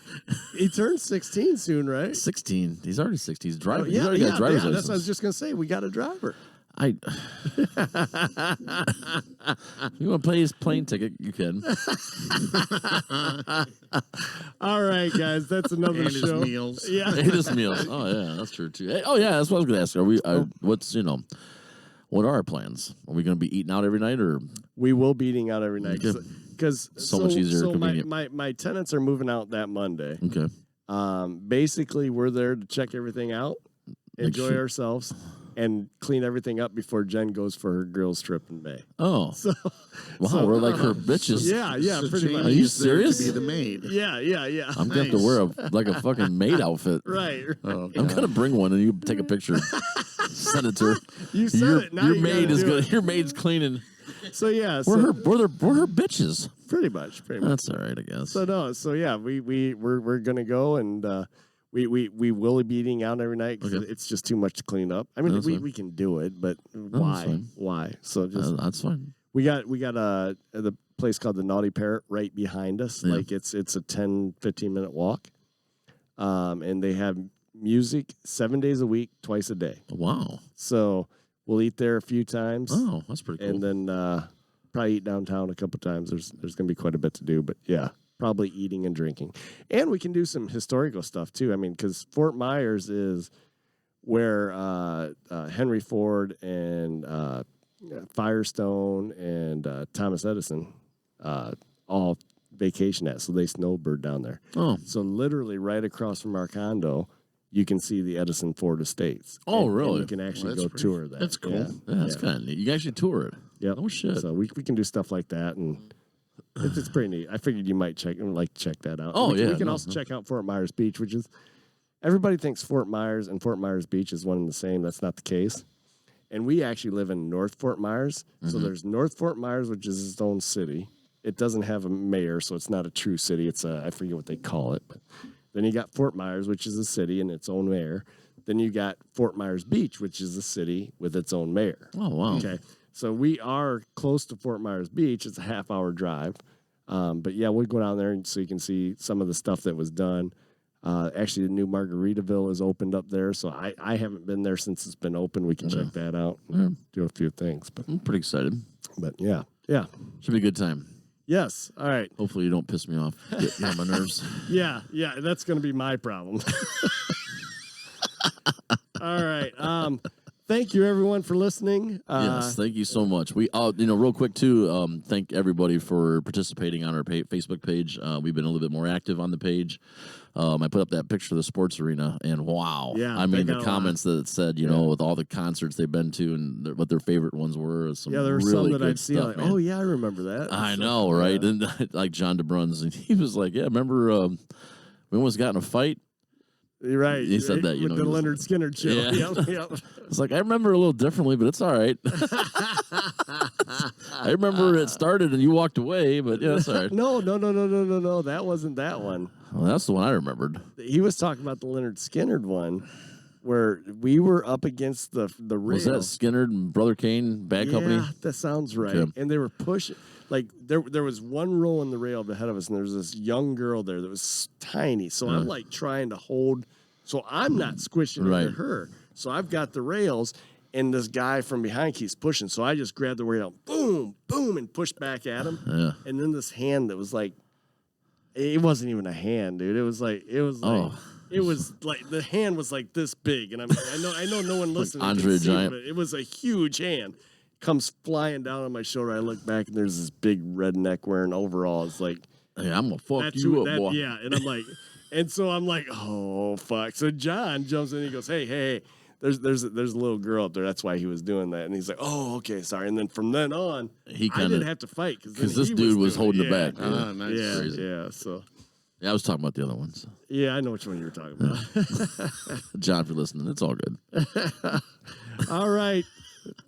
he turns 16 soon, right? 16. He's already 16. He's driving. Oh, He's already got a driver's license. That's what I was just going to say. We got a driver. You want to pay his plane ticket? You can. All right, guys. That's another And show. his meals. Yeah. Hey, this meals. Oh yeah, that's true too. Hey, oh yeah, that's what I was going to ask. Are we? What's what are our plans? Are we going to be eating out every night, or We will be eating out every night. Because So much easier, So convenient. my tenants are moving out that Monday. okay? Basically, we're there to check everything out, enjoy sure- ourselves, and clean everything up before Jen goes for her girls' trip in May. Oh, So, wow, we're like her bitches. yeah, So pretty Jamie much. Are you is there serious? To be the maid. Yeah. I'm gonna have to wear a fucking maid outfit. Right. Oh, I'm gonna bring one, and you take a picture, send it to her. You said Your, it. Now your you maid gotta is do gonna. it. Your maid's cleaning. So yeah, We're her bitches. pretty much. That's all right, I guess. So yeah, we're gonna go and we will be eating out every night because Okay. it's just too much to clean up. I mean, That's fine. we can do it, but that's why? fine. Why? So just That's fine. we got the place called the Naughty Parrot right behind us. Yeah. Like it's a 10-15 minute walk, and they have music 7 days a week, twice a day. Wow. So we'll eat there a few times. Oh, that's pretty cool. And then probably eat downtown a couple times. There's going to be quite a bit to do, but yeah, probably eating and drinking. And we can do some historical stuff too. I mean, because Fort Myers is where Henry Ford and Firestone and Thomas Edison all vacation at. So they snowbird down there. Oh. So literally right across from our condo, you can see the Edison Ford Estates. Oh, And really? you can actually Well, go that's tour that. that's cool. Yeah. Yeah, that's kind of neat. You can actually tour it. Yep. Oh shit. So we can do stuff like that, and it's pretty neat. I figured you might check that out. Oh, we, yeah, We can no, also no. check out Fort Myers Beach, which is everybody thinks Fort Myers and Fort Myers Beach is one and the same. That's not the case. And we actually live in North Fort Myers. So there's North Fort Myers, which is its own city. It doesn't have a mayor, so it's not a true city. It's I forget what they call it. But then you got Fort Myers, which is a city and its own mayor. Then you got Fort Myers Beach, which is a city with its own mayor. Oh wow. Okay. So we are close to Fort Myers Beach. It's a half-hour drive. But yeah, we'll go down there so you can see some of the stuff that was done. Actually, the new Margaritaville is opened up there. So I haven't been there since it's been open. We can check that out and do a few things. I'm pretty excited. But yeah. Yeah. Should be a good time. Yes. All right. Hopefully you don't piss me off. Get on my nerves. Yeah. Yeah. That's going to be my problem. All right. Thank you, everyone, for listening. Yes, thank you so much. We, real quick too. Thank everybody for participating on our Facebook page. We've been a little bit more active on the page. I put up that picture of the sports arena, and wow! Yeah, I mean they the got a comments that said, with all the concerts they've been to and what their favorite ones were. Some Yeah, there were really some that good I'd seen. stuff, Like, man. oh, yeah, I remember that. I So, know, right? yeah. And like John DeBruns, and he was like, "Yeah, remember we almost got in a fight." You're right. He said that, with he the was- Leonard Skinner show. Yeah. Yep. It's like I remember a little differently, but it's all right. I remember it started and you walked away, but yeah, it's all right. No. That wasn't that one. Well, that's the one I remembered. He was talking about the Leonard Skinner one, where we were up against the rail. Was that Skinner and Brother Kane Bad Company? Yeah, that sounds right. Okay. And they were pushing. Like there was one row in the rail ahead of us, and there was this young girl there that was tiny. So I'm like trying to hold. So I'm not squishing Right. into her. So I've got the rails, and this guy from behind keeps pushing. So I just grabbed the rail, boom, boom, and pushed back at him. Yeah. And then this hand that was like, it wasn't even a hand, dude. It was like it was like the hand was like this big. And I know no one listening can Andre see it, Giant. but it was a huge hand. Comes flying down on my shoulder. I look back and there's this big redneck wearing overalls. Like, Hey, I'm gonna fuck that's you who, up, that, boy. yeah. And I'm like, and so I'm like, oh fuck. So John jumps in. And he goes, hey. There's a little girl up there. That's why he was doing that. And he's like, oh, okay, sorry. And then from then on, He I kinda- didn't have to fight Because this dude was holding it back. Ah, nice. Yeah, Crazy. yeah. So Yeah, I was talking about the other ones. yeah, I know which one you were talking about. John, for listening, it's all good. All right.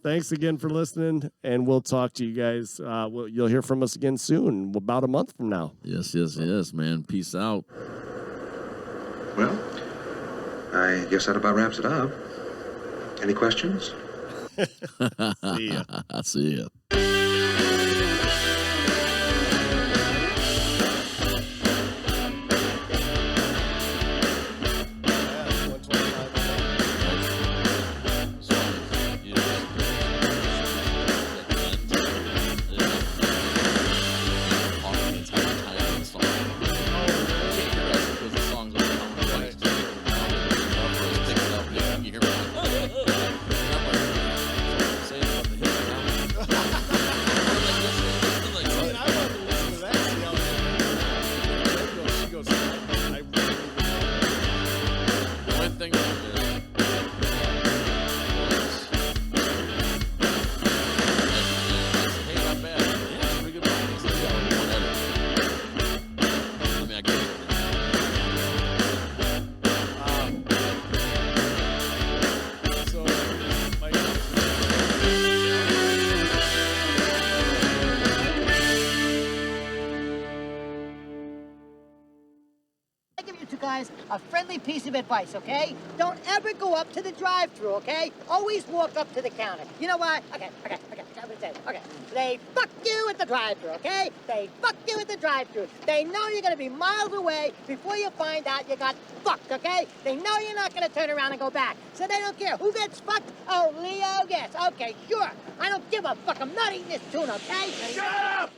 Thanks again for listening, and we'll talk to you guys. You'll hear from us again soon, about a month from now. Yes, man. Peace out. Well, I guess that about wraps it up. Any questions? See ya. See ya. A friendly piece of advice, okay? Don't ever go up to the drive-thru, okay? Always walk up to the counter. You know why? Okay. I'm gonna say it. Okay. They fuck you at the drive-thru, okay? They fuck you at the drive-thru. They know you're gonna be miles away before you find out you got fucked, okay? They know you're not gonna turn around and go back. So they don't care. Who gets fucked? Oh, Leo gets. Okay, sure. I don't give a fuck. I'm not eating this tuna, okay? Shut up!